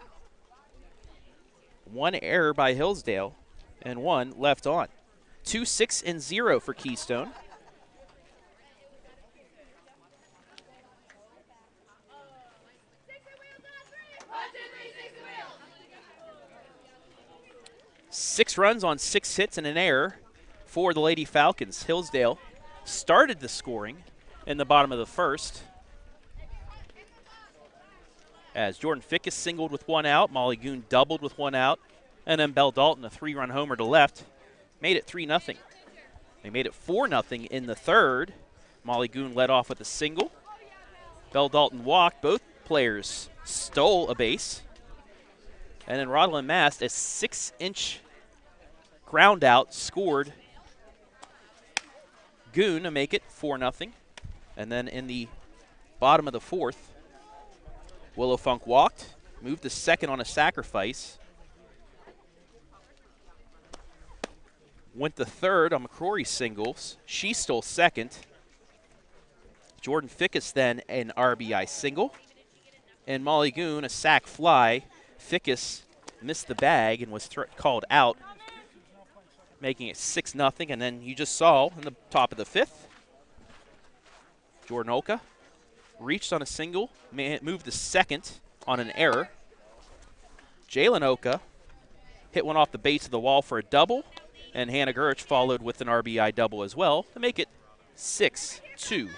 1 error by Hillsdale, and 1 left on. 2-6-0 for Keystone. Six runs on 6 hits and an error for the Lady Falcons. Hillsdale started the scoring in the bottom of the first as Jordyn Fickes singled with 1 out, Molly Goon doubled with 1 out, and then Belle Dalton, a 3-run homer to left, made it 3-0. They made it 4-0 in the third. Molly Goon led off with a single. Belle Dalton walked. Both players stole a base. And then Rodland Mast, a 6-inch ground out, scored Goon to make it 4-0. And then in the bottom of the fourth, Willow Funk walked, moved to second on a sacrifice, went to third on McCrory's singles. She stole second. Jordyn Fickes then an RBI single. And Molly Goon a sac fly. Fickes missed the bag and was called out, making it 6-0. And then you just saw in the top of the fifth, Jordan Oka reached on a single, moved to second on an error. Jalen Oka hit one off the base of the wall for a double, and Hannah Gurich followed with an RBI double as well to make it 6-2-2.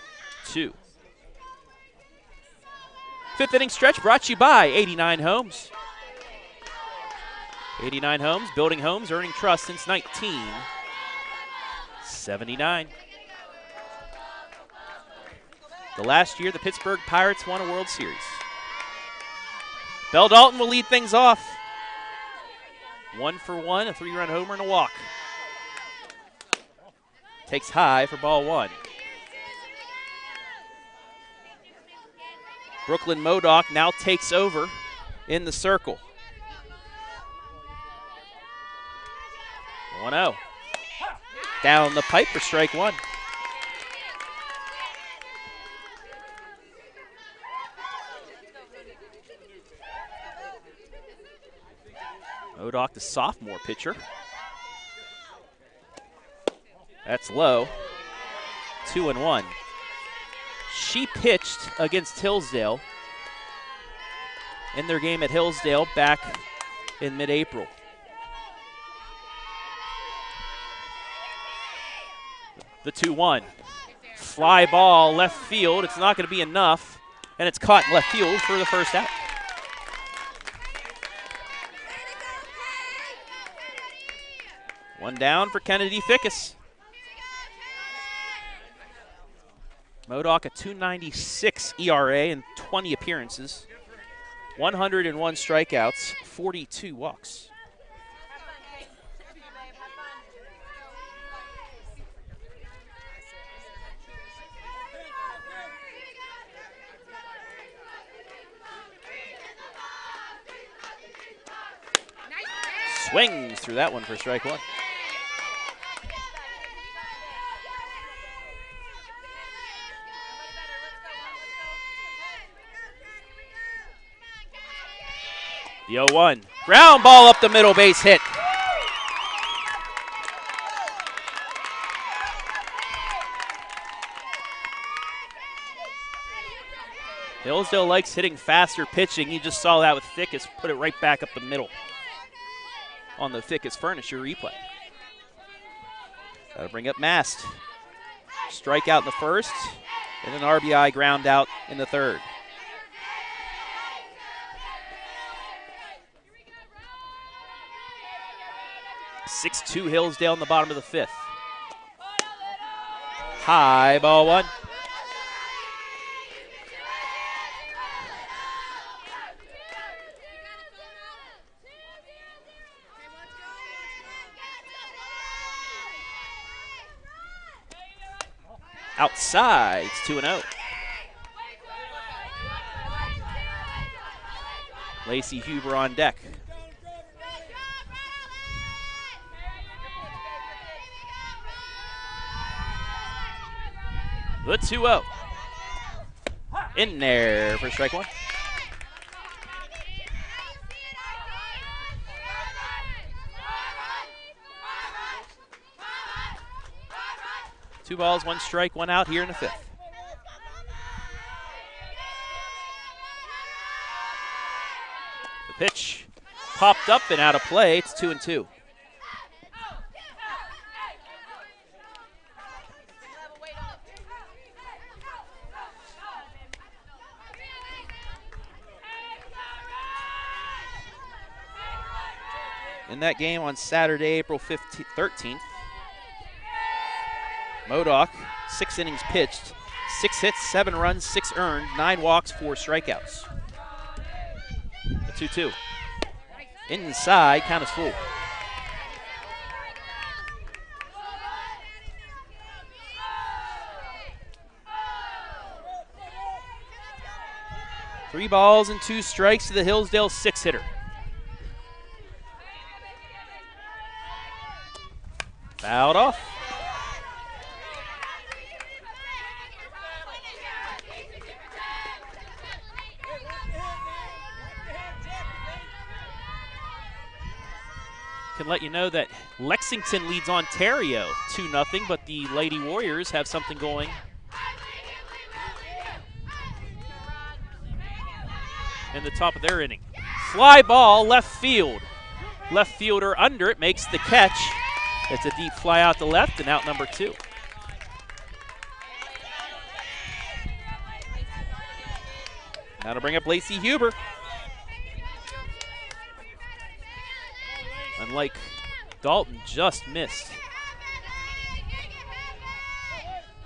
Fifth inning stretch brought to you by 89 Homes. 89 Homes, building homes, earning trust since 1979. The last year, the Pittsburgh Pirates won a World Series. Belle Dalton will lead things off. 1 for 1, a 3-run homer and a walk. Takes high for ball one. Brooklyn Modoc now takes over in the circle. 1-0. Down the pipe for strike one. Modoc, the sophomore pitcher. That's low. 2-1. She pitched against Hillsdale in their game at Hillsdale back in mid-April. The 2-1. Fly ball left field. It's not going to be enough, and it's caught in left field for the first out. One down for Kennedy Fickes. Modoc a 2.96 ERA in 20 appearances, 101 strikeouts, 42 walks. Swings through that one for strike one. The 0-1. Ground ball up the middle, base hit. Hillsdale likes hitting faster pitching. You just saw that with Fickes. Put it right back up the middle on the Fickes Furniture replay. That'll bring up Mast. Strikeout in the first, and an RBI ground out in the third. (6-2) Hillsdale in the bottom of the fifth. High ball one. Outside, it's 2-0. Lacey Huber on deck. The 2-0. In there for strike one. Two balls, one strike, one out here in the fifth. The pitch popped up and out of play. It's 2-2. In that game on Saturday, April 13th, Modoc, 6 innings pitched, 6 hits, 7 runs, 6 earned, 9 walks, 4 strikeouts. A 2-2. Inside, count is full. Three balls and 2 strikes to the Hillsdale 6-hitter. Fouled off. Can let you know that Lexington leads Ontario 2-0, but the Lady Warriors have something going. In the top of their inning. Fly ball, left field. Left fielder under it makes the catch. It's a deep fly out to left and out number 2. Now to bring up Lacey Huber. Unlike Dalton, just missed.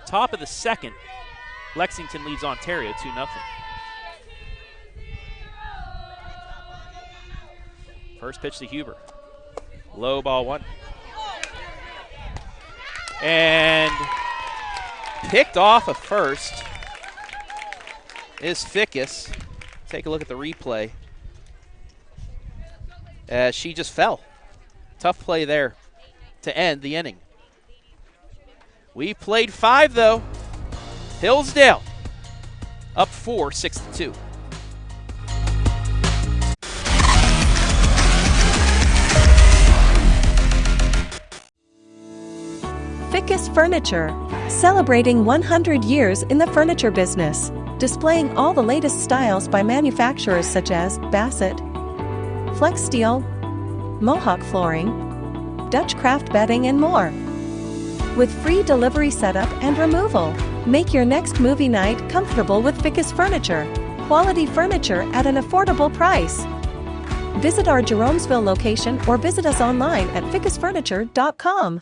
Top of the second, Lexington leads Ontario 2-0. First pitch to Huber. Low ball 1. And picked off a first is Fickes. Take a look at the replay. As she just fell. Tough play there to end the inning. We played 5 though. Hillsdale up 4, 6-2. Fickes Furniture, celebrating 100 years in the furniture business, displaying all the latest styles by manufacturers such as Bassett, Flex Steel, Mohawk Flooring, Dutch Craft Bedding, and more. With free delivery setup and removal, make your next movie night comfortable with Fickes Furniture. Quality furniture at an affordable price. Visit our Jeromesville location or visit us online at fickesfurniture.com.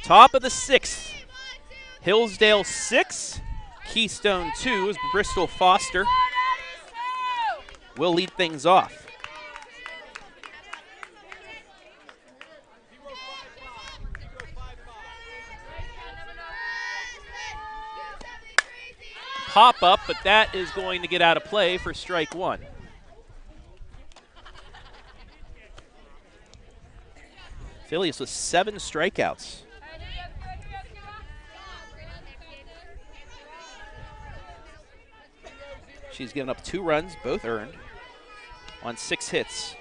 Top of the 6th, Hillsdale 6, Keystone 2 is Bristol Foster. Will lead things off. Pop up, but that is going to get out of play for strike 1. Phillies with 7 strikeouts. She's given up 2 runs, both earned, on 6 hits.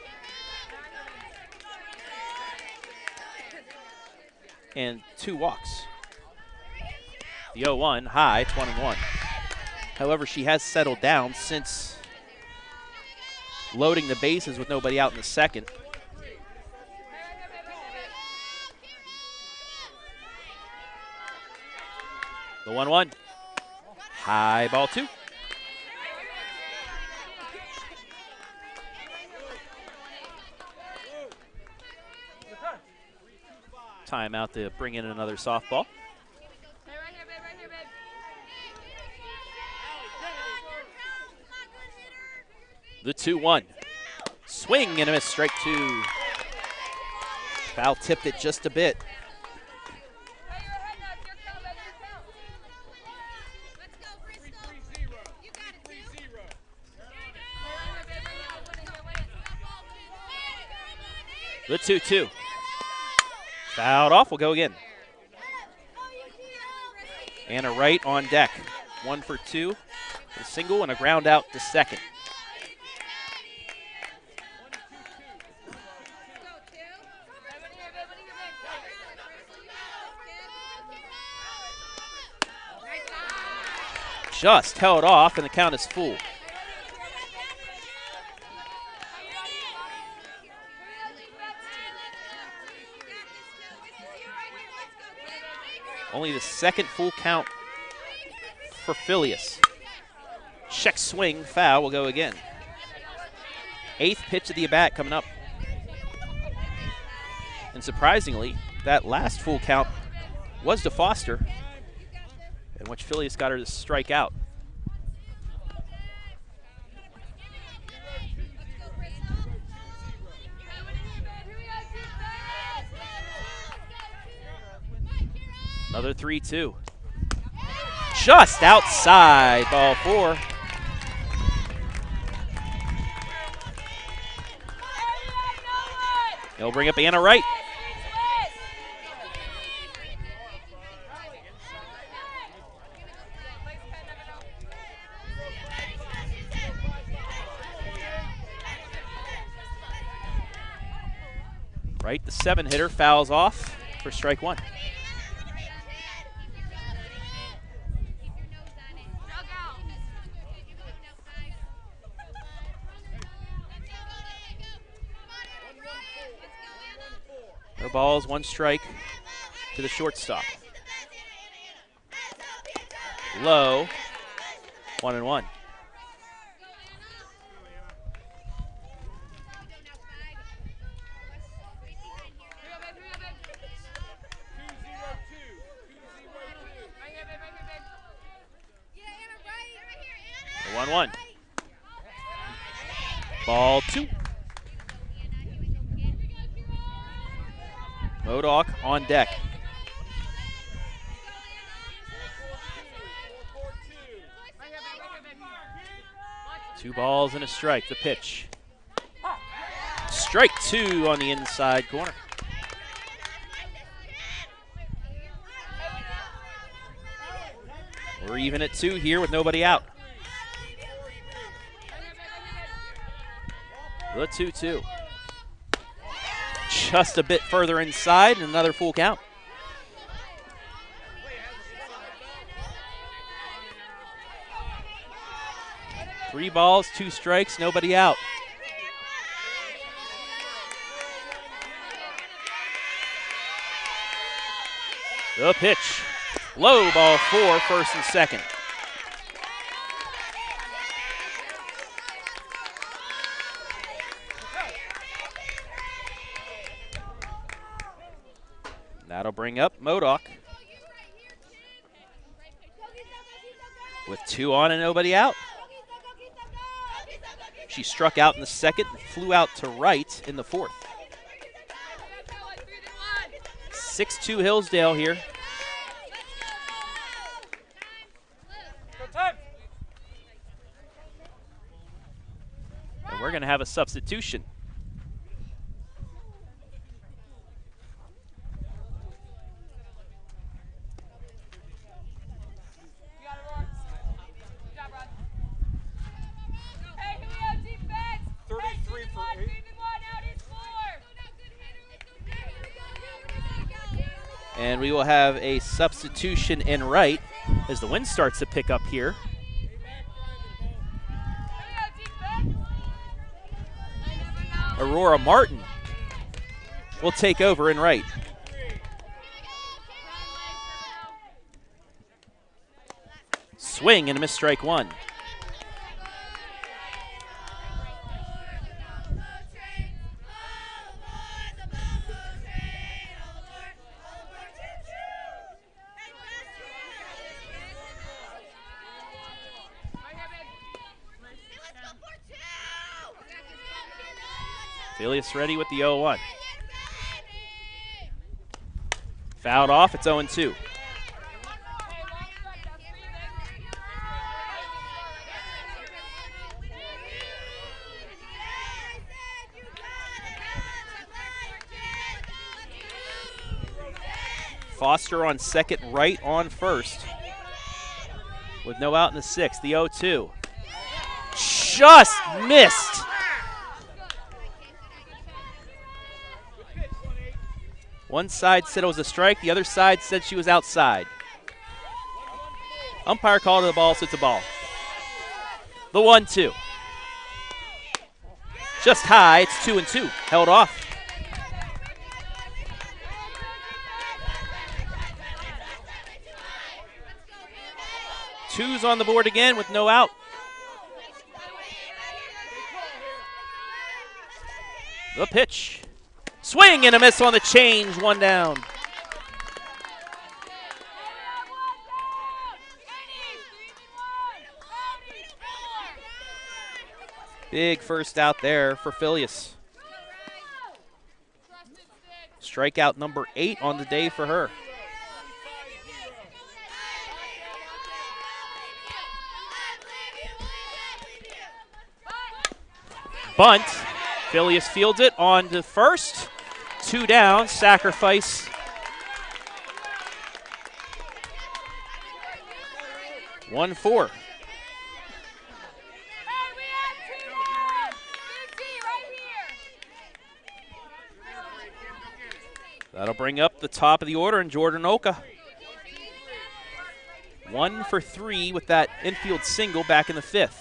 And 2 walks. The 0-1 high, 21. However, she has settled down since loading the bases with nobody out in the second. The 1-1. High ball 2. Timeout to bring in another softball. The 2-1. Swing and a miss, strike 2. Foul tipped it just a bit. The 2-2. Fouled off, we'll go again. And a right on deck. 1 for 2. A single and a ground out to second. Just held off and the count is full. Only the second full count for Phileas. Check swing, foul will go again. 8th pitch of the at-bat coming up. And surprisingly, that last full count was to Foster, in which Phileas got her to strike out. Another 3-2. Just outside, ball 4. They'll bring up Anna Wright. Wright, the 7-hitter, fouls off for strike 1. No balls, 1 strike to the shortstop. Low, 1-1. The 1-1. Ball 2. Modoc on deck. 2 balls and a strike. The pitch. Strike 2 on the inside corner. We're even at 2 here with nobody out. The 2-2. Just a bit further inside and another full count. Three balls, 2 strikes, nobody out. The pitch. Low, ball 4, first and second. That'll bring up Modoc. With 2 on and nobody out. She struck out in the second and flew out to right in the 4th. 6-2 Hillsdale here. And we're going to have a substitution. And we will have a substitution in right as the wind starts to pick up here. Aurora Martin will take over in right. Swing and a miss, strike 1. Phileas ready with the 0-1. Fouled off, it's 0-2. Foster on second, right on first. With no out in the 6th, the 0-2. Just missed. One side said it was a strike, the other side said she was outside. Umpire called the ball, so it's a ball. The 1-2. Just high, it's 2-2. Held off. Twos on the board again with no out. The pitch. Swing and a miss on the change, 1 down. Big first out there for Phileas. Strikeout number 8 on the day for her. Bunt. Phileas fields it on to first. 2 down, sacrifice. One, 4. That'll bring up the top of the order in Jordyn Oka. 1 for 3 with that infield single back in the 5th.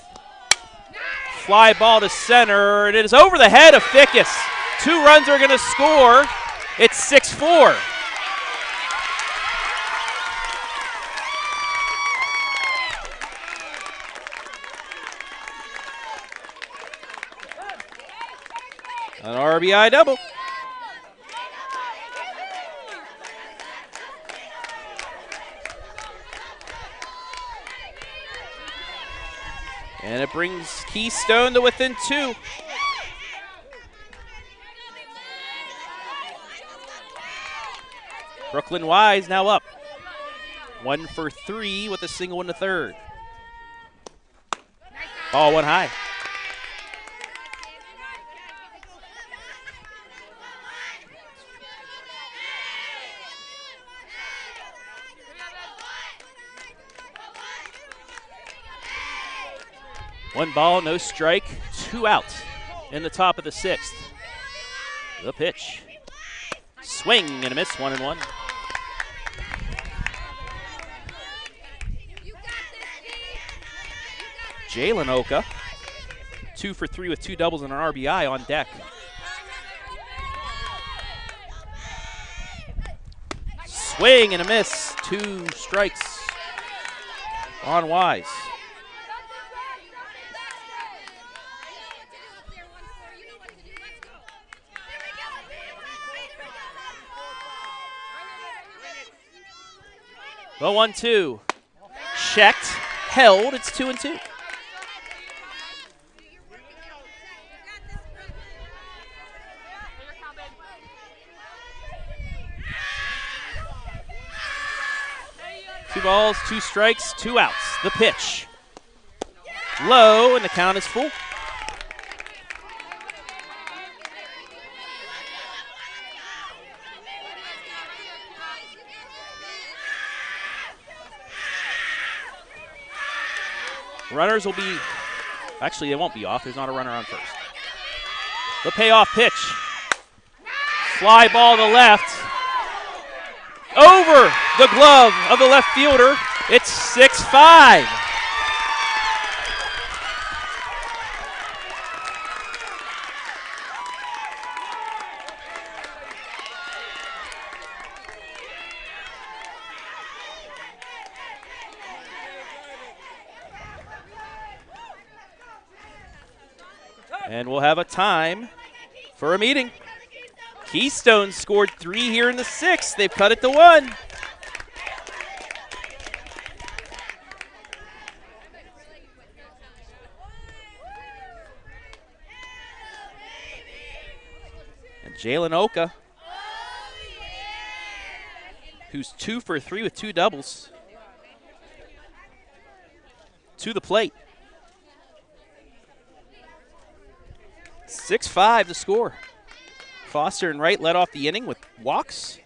Fly ball to center, and it is over the head of Fickes. 2 runs are going to score. It's 6-4. An RBI double. And it brings Keystone to within 2. Brooklyn Wise now up. 1 for 3 with a single in the 3rd. Ball 1 high. One ball, no strike, 2 outs in the top of the 6th. The pitch. Swing and a miss, 1-1. Jalen Oka, 2 for 3 with 2 doubles and an RBI on deck. Swing and a miss, 2 strikes on Wise. The 1-2. Checked, held, it's 2-2. Two balls, 2 strikes, 2 outs. The pitch. Low, and the count is full. Runners will be, actually they won't be off. There's not a runner on first. The payoff pitch. Fly ball to left. Over the glove of the left fielder. It's 6-5. And we'll have a time for a meeting. Keystone scored 3 here in the 6th. They've cut it to 1. And Jalen Oka, who's 2 for 3 with 2 doubles, to the plate. 6-5 to score. Foster and Wright led off the inning with walks.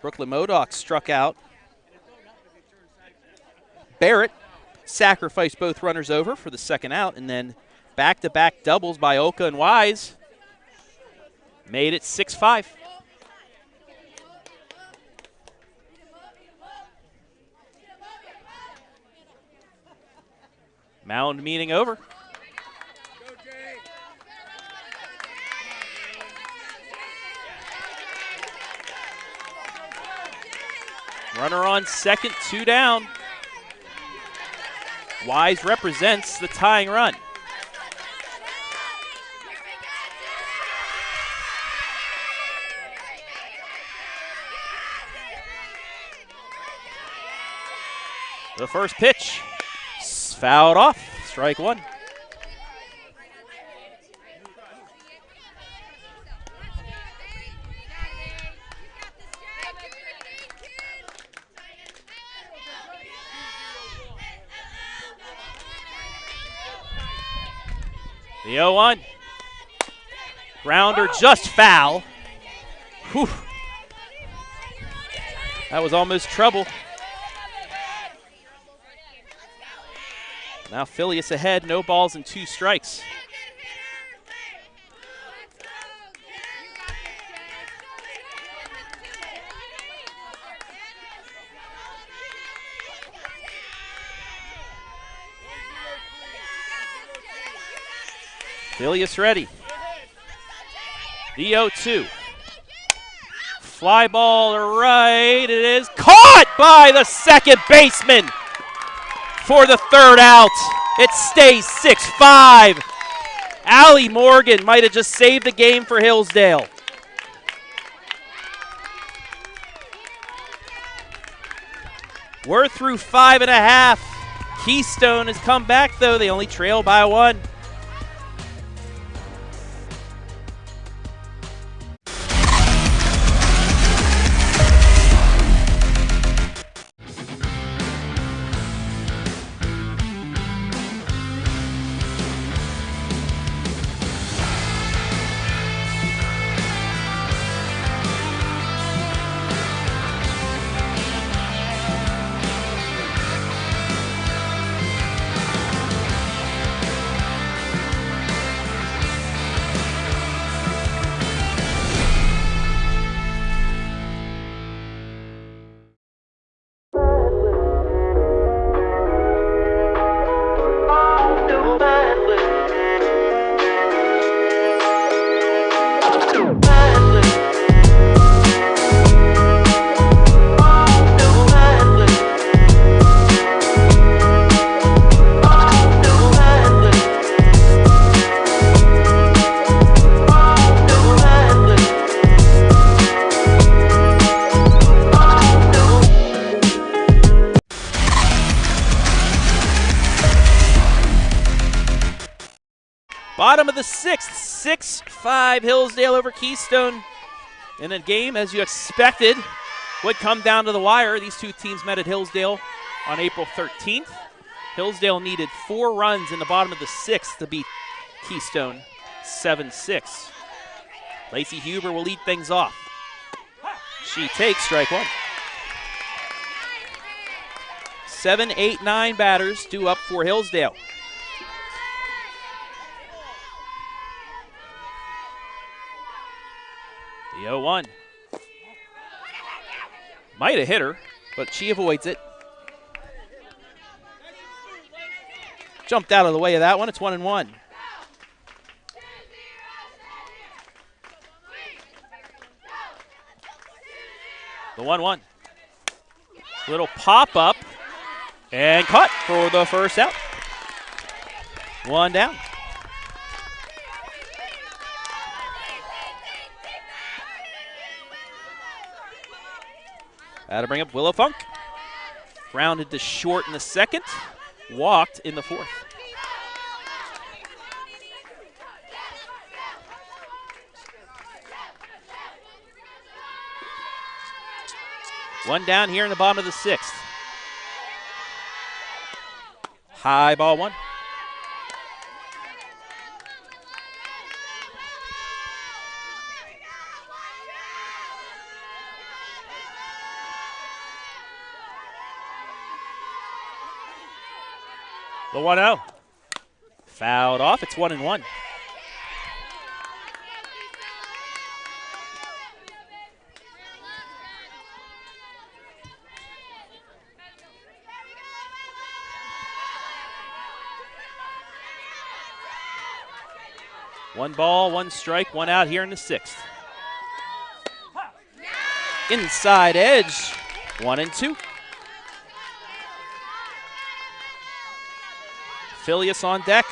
Brooklyn Modoc struck out. Barrett sacrificed both runners over for the 2nd out, and then back-to-back doubles by Oka and Wise made it 6-5. Mound meeting over. Runner on second, 2 down. Wise represents the tying run. The first pitch, fouled off, strike one. The 0-1. Grounder just foul. Whew. That was almost trouble. Now Phileas ahead, no balls and 2 strikes. Phileas ready. The 0-2. Fly ball to right. It is caught by the second baseman for the third out. It stays 6-5. Allie Morgan might have just saved the game for Hillsdale. We're through 5.5. Keystone has come back, though. They only trail by 1. Bottom of the 6th, 6-5 Hillsdale over Keystone. In a game, as you expected, would come down to the wire. These two teams met at Hillsdale on April 13th. Hillsdale needed 4 runs in the bottom of the 6th to beat Keystone 7-6. Lacey Huber will lead things off. She takes strike 1. 7, 8, 9 batters due up for Hillsdale. The 0-1. Might have hit her, but she avoids it. Jumped out of the way of that one. It's 1-1. The 1-1. Little pop-up and caught for the first out. 1 down. That'll bring up Willow Funk. Grounded to short in the 2nd. Walked in the 4th. One down here in the bottom of the 6th. High ball 1. The 1-0. Fouled off. It's 1-1. One ball, 1 strike, 1 out here in the 6th. Inside edge, 1-2. Phileas on deck.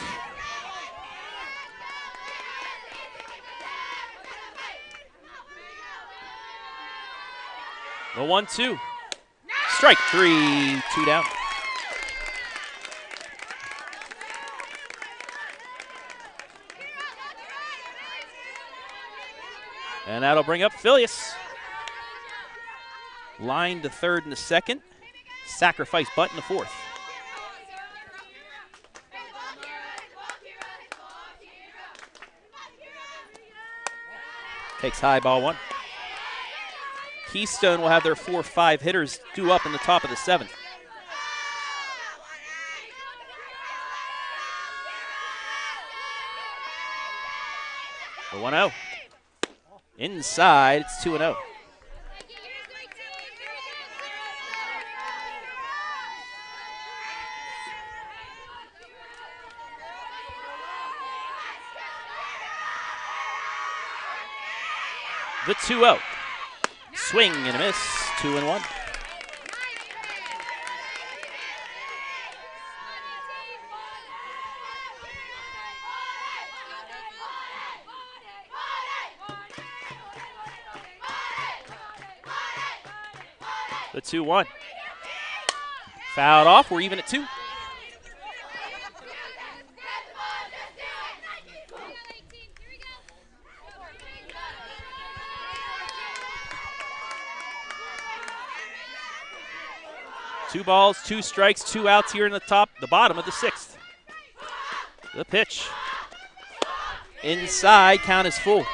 The 1-2. Strike 3, 2 down. And that'll bring up Phileas. Line to third in the second. Sacrifice bunt in the fourth. Takes high, ball one. Keystone will have their 4-5 hitters due up in the top of the seventh. The 1-0. Inside, it's 2-0. The 2-0. Swing and a miss, 2-1. The 2-1. Fouled off, we're even at 2. Two balls, 2 strikes, 2 outs here in the bottom of the sixth. The pitch. Inside, count is full.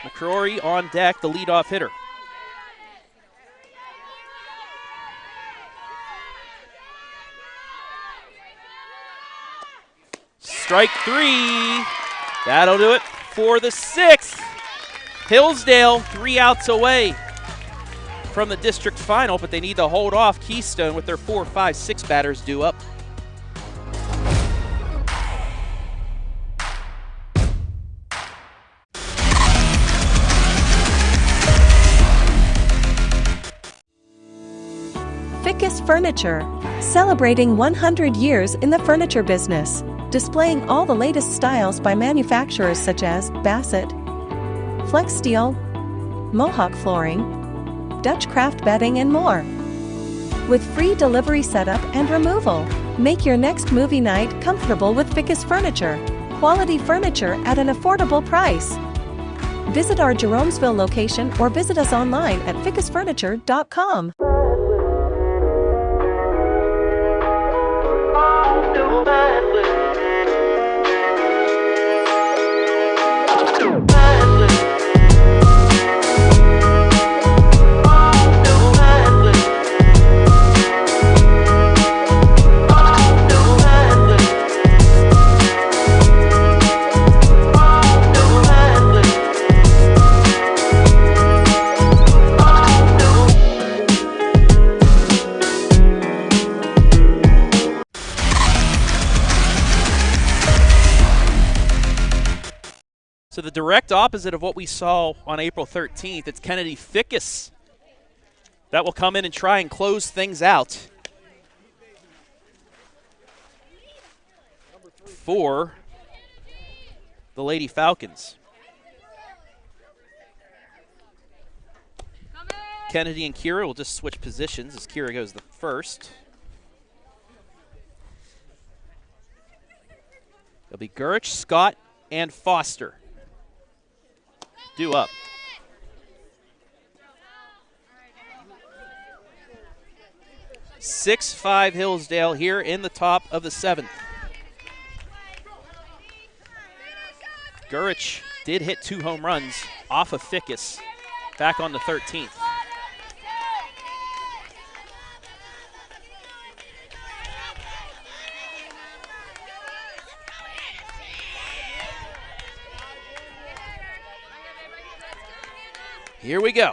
McCrory on deck, the leadoff hitter. Strike 3. That'll do it for the sixth. Hillsdale 3 outs away from the district final, but they need to hold off Keystone with their 4, 5, 6 batters due up. Fickes Furniture, celebrating 100 years in the furniture business, displaying all the latest styles by manufacturers such as Bassett, Flex Steel, Mohawk Flooring, Dutch Craft Bedding, and more. With free delivery setup and removal, make your next movie night comfortable with Fickes Furniture. Quality furniture at an affordable price. Visit our Jeromesville location or visit us online at fickesfurniture.com. So the direct opposite of what we saw on April 13th, it's Kennedy Fickes that will come in and try and close things out for the Lady Falcons. Kennedy and Kira will just switch positions as Kira goes the first. It'll be Gurich, Scott, and Foster due up. (6-5) Hillsdale here in the top of the seventh. Gurich did hit 2 home runs off of Fickes back on the 13th. Here we go.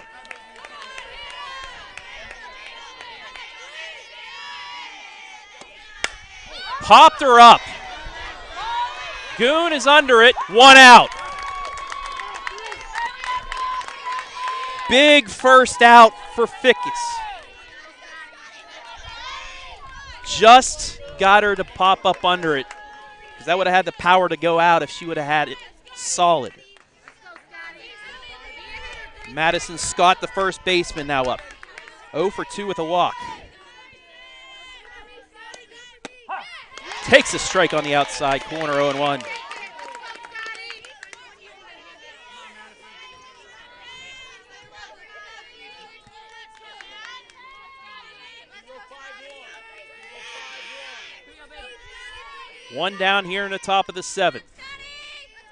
Popped her up. Goon is under it. 1 out. Big first out for Fickes. Just got her to pop up under it, because that would have had the power to go out if she would have had it solid. Madison Scott, the first baseman, now up. 0 for 2 with a walk. Takes a strike on the outside corner, 0-1. One down here in the top of the 7th.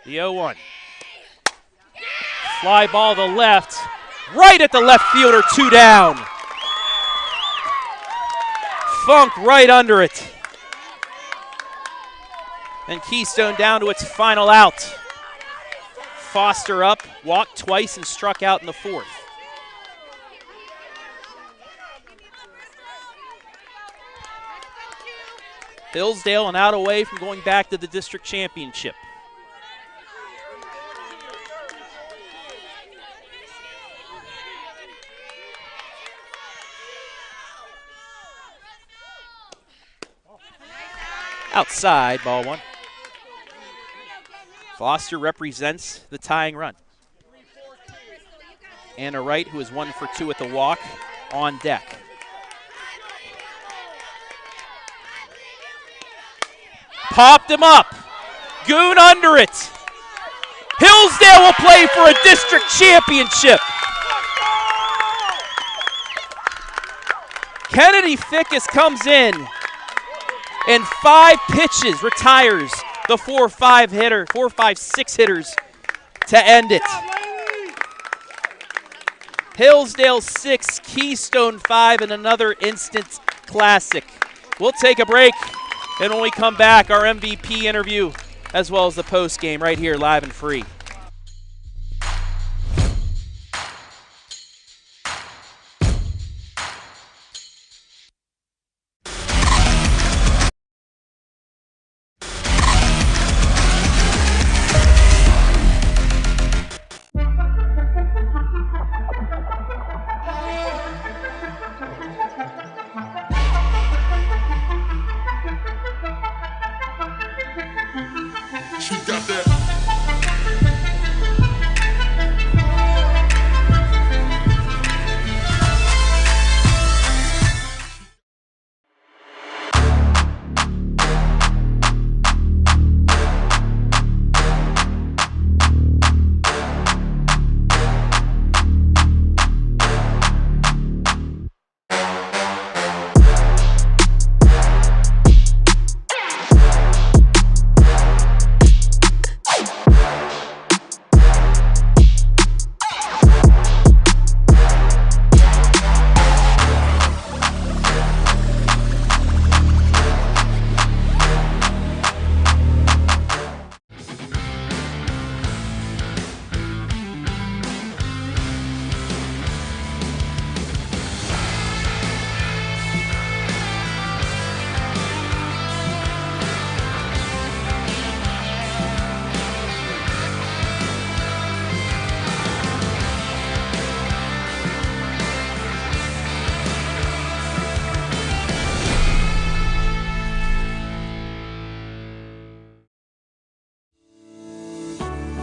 The 0-1. Fly ball to left. Right at the left fielder, 2 down. Funk right under it. And Keystone down to its final out. Foster up, walked twice and struck out in the 4th. Hillsdale an out away from going back to the district championship. Outside, ball 1. Foster represents the tying run. Anna Wright, who is 1 for 2 with the walk, on deck. Popped him up. Goon under it. Hillsdale will play for a district championship. Kennedy Fickes comes in and 5 pitches retires the 4-5-6 hitters to end it. Hillsdale 6, Keystone 5, and another instant classic. We'll take a break, and when we come back, our MVP interview as well as the post game right here live and free.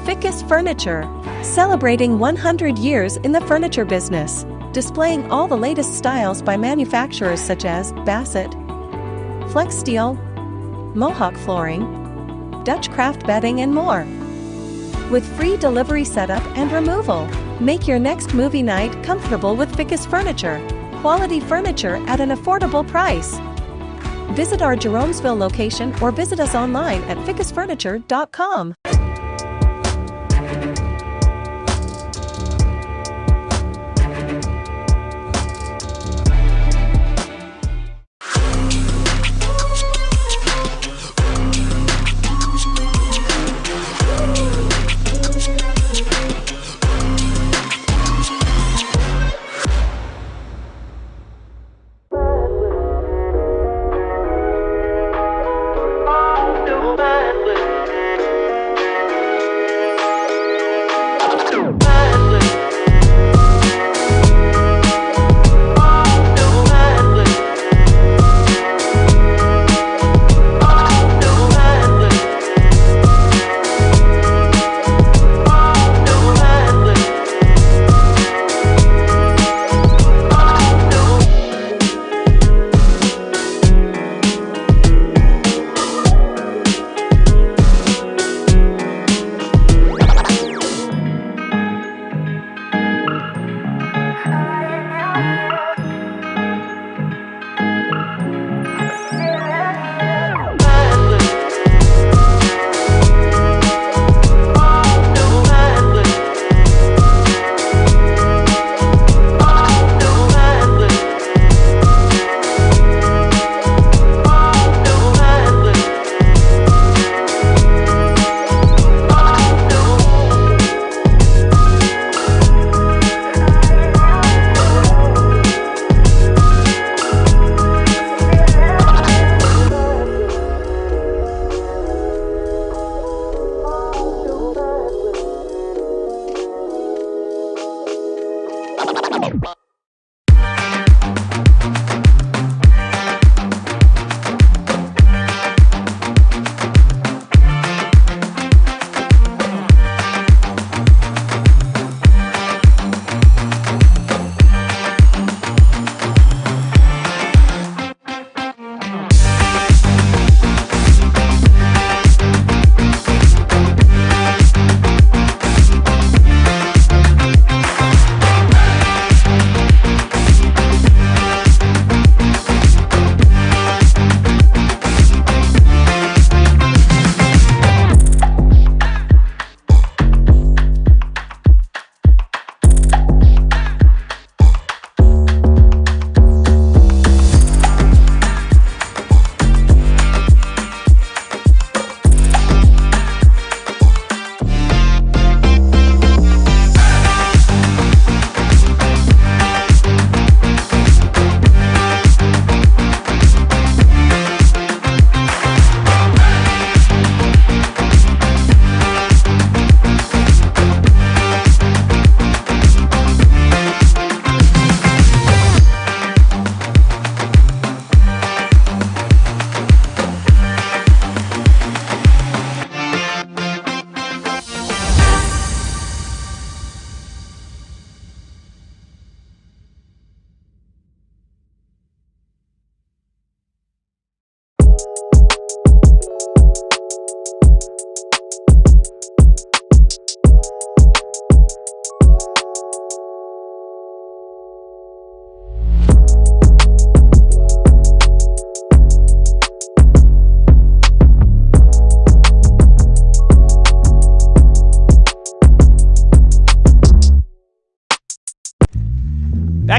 Fickes Furniture, celebrating 100 years in the furniture business, displaying all the latest styles by manufacturers such as Bassett, Flex Steel, Mohawk Flooring, Dutch Craft Bedding, and more. With free delivery setup and removal, make your next movie night comfortable with Fickes Furniture. Quality furniture at an affordable price. Visit our Jeromesville location or visit us online at fickesfurniture.com.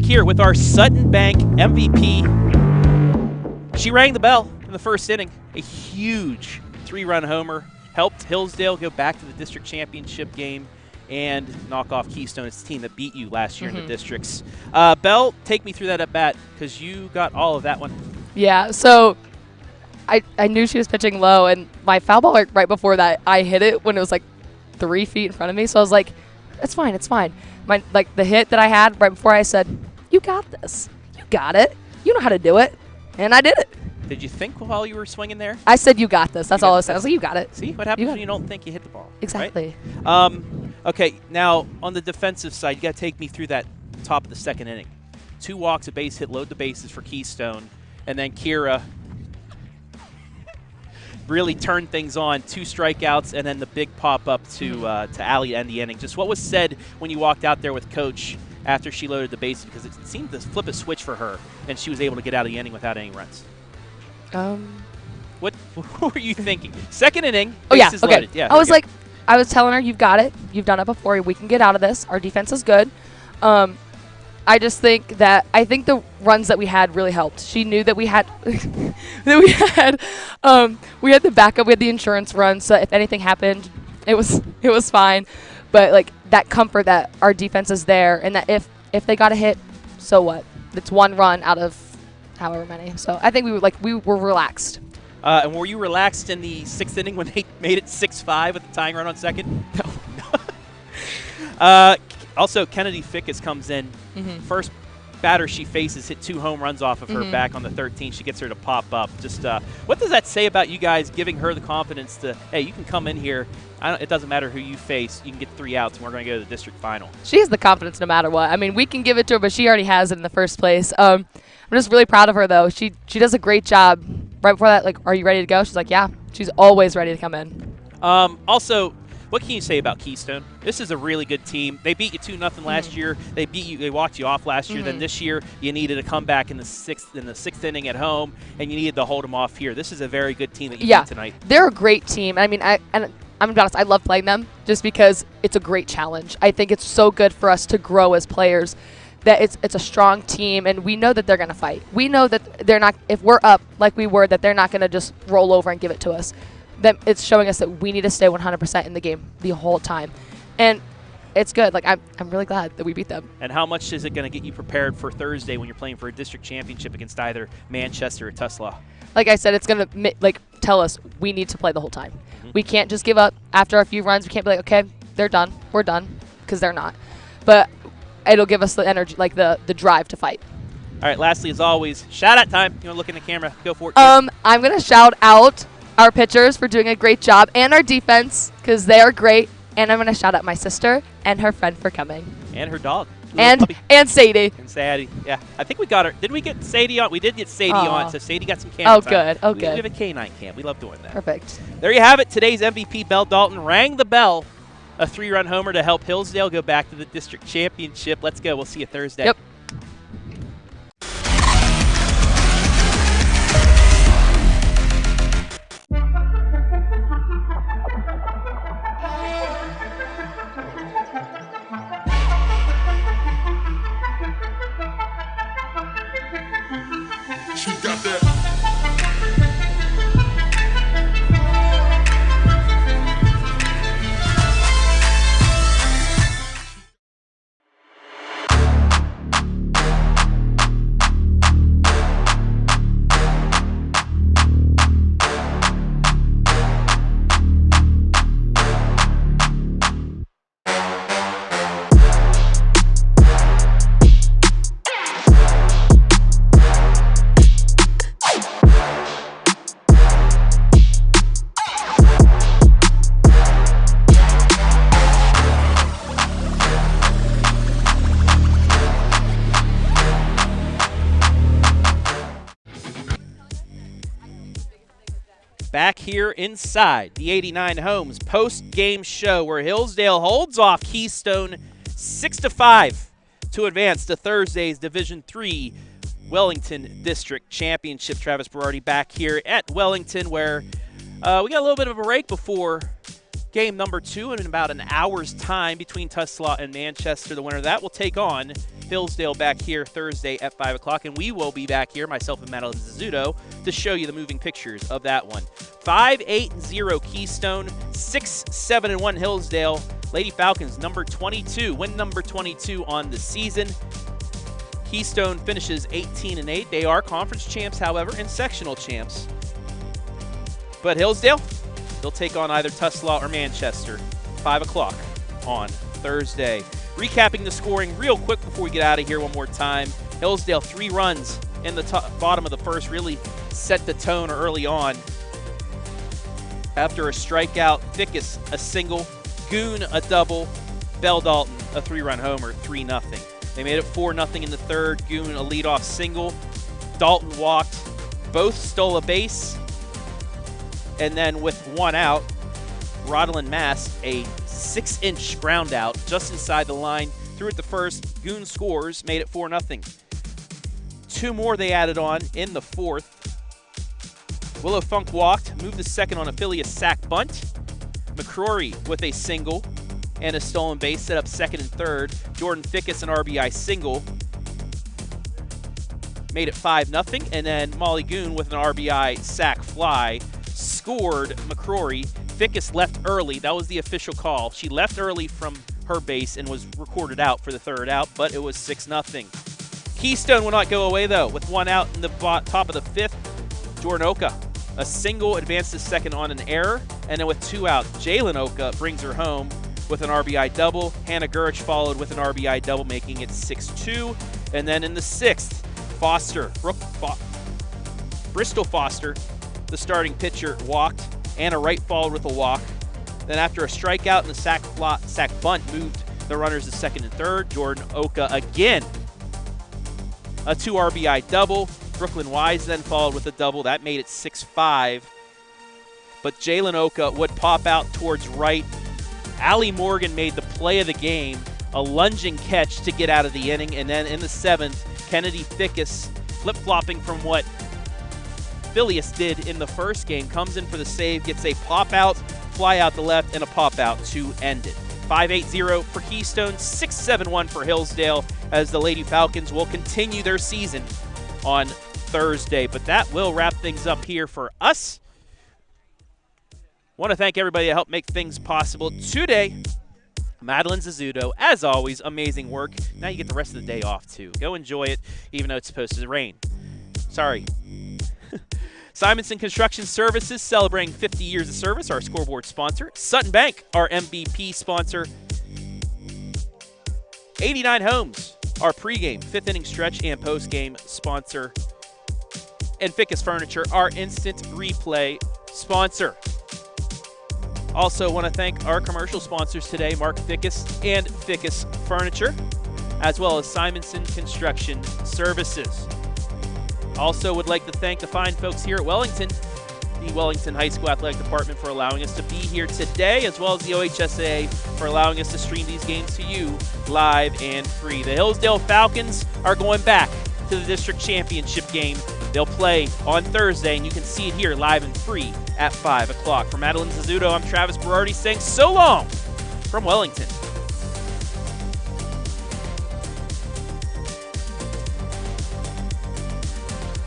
here with our Sutton Bank MVP. She rang the bell in the first inning. A huge 3-run homer helped Hillsdale go back to the district championship game and knock off Keystone. It's the team that beat you last year in the districts. Belle, take me through that at bat because you got all of that one. Yeah, so I knew she was pitching low, and my foul ball right before that, I hit it when it was like 3 feet in front of me. So I was like, it's fine, it's fine. The hit that I had right before, I said, you got this. You got it. You know how to do it. And I did it. Did you think while you were swinging there? I said, you got this. That's all I said. I was like, you got it. See what happens when you don't think you hit the ball. Exactly. Right? Okay, now on the defensive side, you got to take me through that top of the second inning. 2 walks, a base hit, load the bases for Keystone, and then Kira really turned things on. 2 strikeouts, and then the big pop-up to Allie to end the inning. Just what was said when you walked out there with Coach after she loaded the bases, because it seemed to flip a switch for her, and she was able to get out of the inning without any runs. What were you thinking? Second inning, bases loaded. Yeah, I was telling her, you've got it. You've done it before. We can get out of this. Our defense is good. I just think that the runs that we had really helped. She knew that we had we had the backup, we had the insurance run, so if anything happened, it was fine. But like that comfort that our defense is there, and that if they got a hit, so what? It's 1 run out of however many. So I think we were relaxed. And were you relaxed in the 6th inning when they made it 6-5 with the tying run on second? No. Also, Jordyn Fickes comes in. First batter she faces hit 2 home runs off of her back on the 13th. She gets her to pop up. Just what does that say about you guys giving her the confidence to, hey, you can come in here. It doesn't matter who you face. You can get 3 outs, and we're going to go to the district final. She has the confidence no matter what. I mean, we can give it to her, but she already has it in the first place. I'm just really proud of her, though. She does a great job. Right before that, like, are you ready to go? She's like, yeah. She's always ready to come in. Also, what can you say about Keystone? This is a really good team. They beat you 2-0 last year. They beat you. They walked you off last year. Then this year, you needed a comeback in the sixth inning at home, and you needed to hold them off here. This is a very good team that you beat tonight. They're a great team. I mean, I'm gonna be honest. I love playing them just because it's a great challenge. I think it's so good for us to grow as players. That it's a strong team, and we know that they're going to fight. We know that they're not, if we're up like we were, that they're not going to just roll over and give it to us. That it's showing us that we need to stay 100% in the game the whole time. And it's good. Like, I'm really glad that we beat them. And how much is it going to get you prepared for Thursday when you're playing for a district championship against either Manchester or Tuslaw? Like I said, it's going to tell us we need to play the whole time. We can't just give up after a few runs. We can't be like, okay, they're done. We're done, because they're not. But it'll give us the energy, like the drive to fight. All right, lastly, as always, shout-out time. You want to look in the camera? Go for it. I'm going to shout out our pitchers for doing a great job, and our defense, because they are great. And I'm going to shout out my sister and her friend for coming. And her dog. And Sadie. And Sadie. Yeah, I think we got her. Did we get Sadie on? We did get Sadie on, so Sadie got some camera time. Good. Oh, we good. We have a canine cam. We love doing that. Perfect. There you have it. Today's MVP, Belle Dalton, rang the bell. A 3-run homer to help Hillsdale go back to the district championship. Let's go. We'll see you Thursday. Yep. She got that. Back here inside the 89 Homes post-game show where Hillsdale holds off Keystone 6-5 to advance to Thursday's Division III Wellington District Championship. Travis Berardi back here at Wellington where we got a little bit of a break before game number 2 in about an hour's time between Tuslaw and Manchester. The winner of that will take on Hillsdale back here Thursday at 5 o'clock, and we will be back here, myself and Madeline Zizzuto, to show you the moving pictures of that one. 5-8-0 Keystone, 6-7-1 Hillsdale. Lady Falcons, number 22, win number 22 on the season. Keystone finishes 18-8. They are conference champs, however, and sectional champs. But Hillsdale, they'll take on either Tuslaw or Manchester, 5 o'clock on Thursday. Recapping the scoring real quick before we get out of here one more time. Hillsdale, 3 runs in the bottom of the first, really set the tone early on. After a strikeout, Fickes a single, Goon a double, Bell Dalton a 3-run homer, 3-0. They made it 4-0 in the third. Goon a leadoff single, Dalton walked, both stole a base, and then with 1 out, Rodlin Mass a 6-inch ground out just inside the line, threw it to first. Goon scores, made it 4-0. 2 more they added on in the fourth. Willow Funk walked, moved to second on a Phileas sac bunt. McCrory with a single and a stolen base, set up second and third. Jordyn Fickes an RBI single, made it 5-0. And then Molly Goon with an RBI sac fly scored McCrory. Fickes left early. That was the official call. She left early from her base and was recorded out for the third out, but it was 6-0. Keystone will not go away, though, with 1 out in the top of the fifth. Jordan Oka, a single, advanced to second on an error, and then with 2 out, Jalen Oka brings her home with an RBI double. Hannah Gurich followed with an RBI double, making it 6-2. And then in the sixth, Bristol Foster, the starting pitcher, walked. Anna Wright followed with a walk. Then after a strikeout and the sac bunt moved the runners to second and third. Jordan Oka again, a 2 RBI double. Brooklyn Wise then followed with a double. That made it 6-5. But Jalen Oka would pop out towards right. Allie Morgan made the play of the game, a lunging catch to get out of the inning. And then in the seventh, Kennedy Fickes, flip-flopping from what Phileas did in the first game, comes in for the save, gets a pop-out, fly out the left, and a pop-out to end it. 5-8-0 for Keystone, 6-7-1 for Hillsdale, as the Lady Falcons will continue their season on Thursday. But that will wrap things up here for us. Want to thank everybody that helped make things possible today. Madeline Zizzuto, as always, amazing work. Now you get the rest of the day off, too. Go enjoy it, even though it's supposed to rain. Sorry. SIMONSON Construction Services, celebrating 50 years of service, our scoreboard sponsor. Sutton Bank, our MVP sponsor. 89 Homes, our pregame, 5th inning stretch and postgame sponsor. And Fickes Furniture, our instant replay sponsor. Also want to thank our commercial sponsors today, Mark Fickes and Fickes Furniture, as well as SIMONSON Construction Services. Also would like to thank the fine folks here at Wellington, the Wellington High School Athletic Department, for allowing us to be here today, as well as the OHSAA for allowing us to stream these games to you live and free. The Hillsdale Falcons are going back to the district championship game. They'll play on Thursday, and you can see it here live and free at 5 o'clock. For Madeline Zizzuto, I'm Travis Berardi saying so long from Wellington.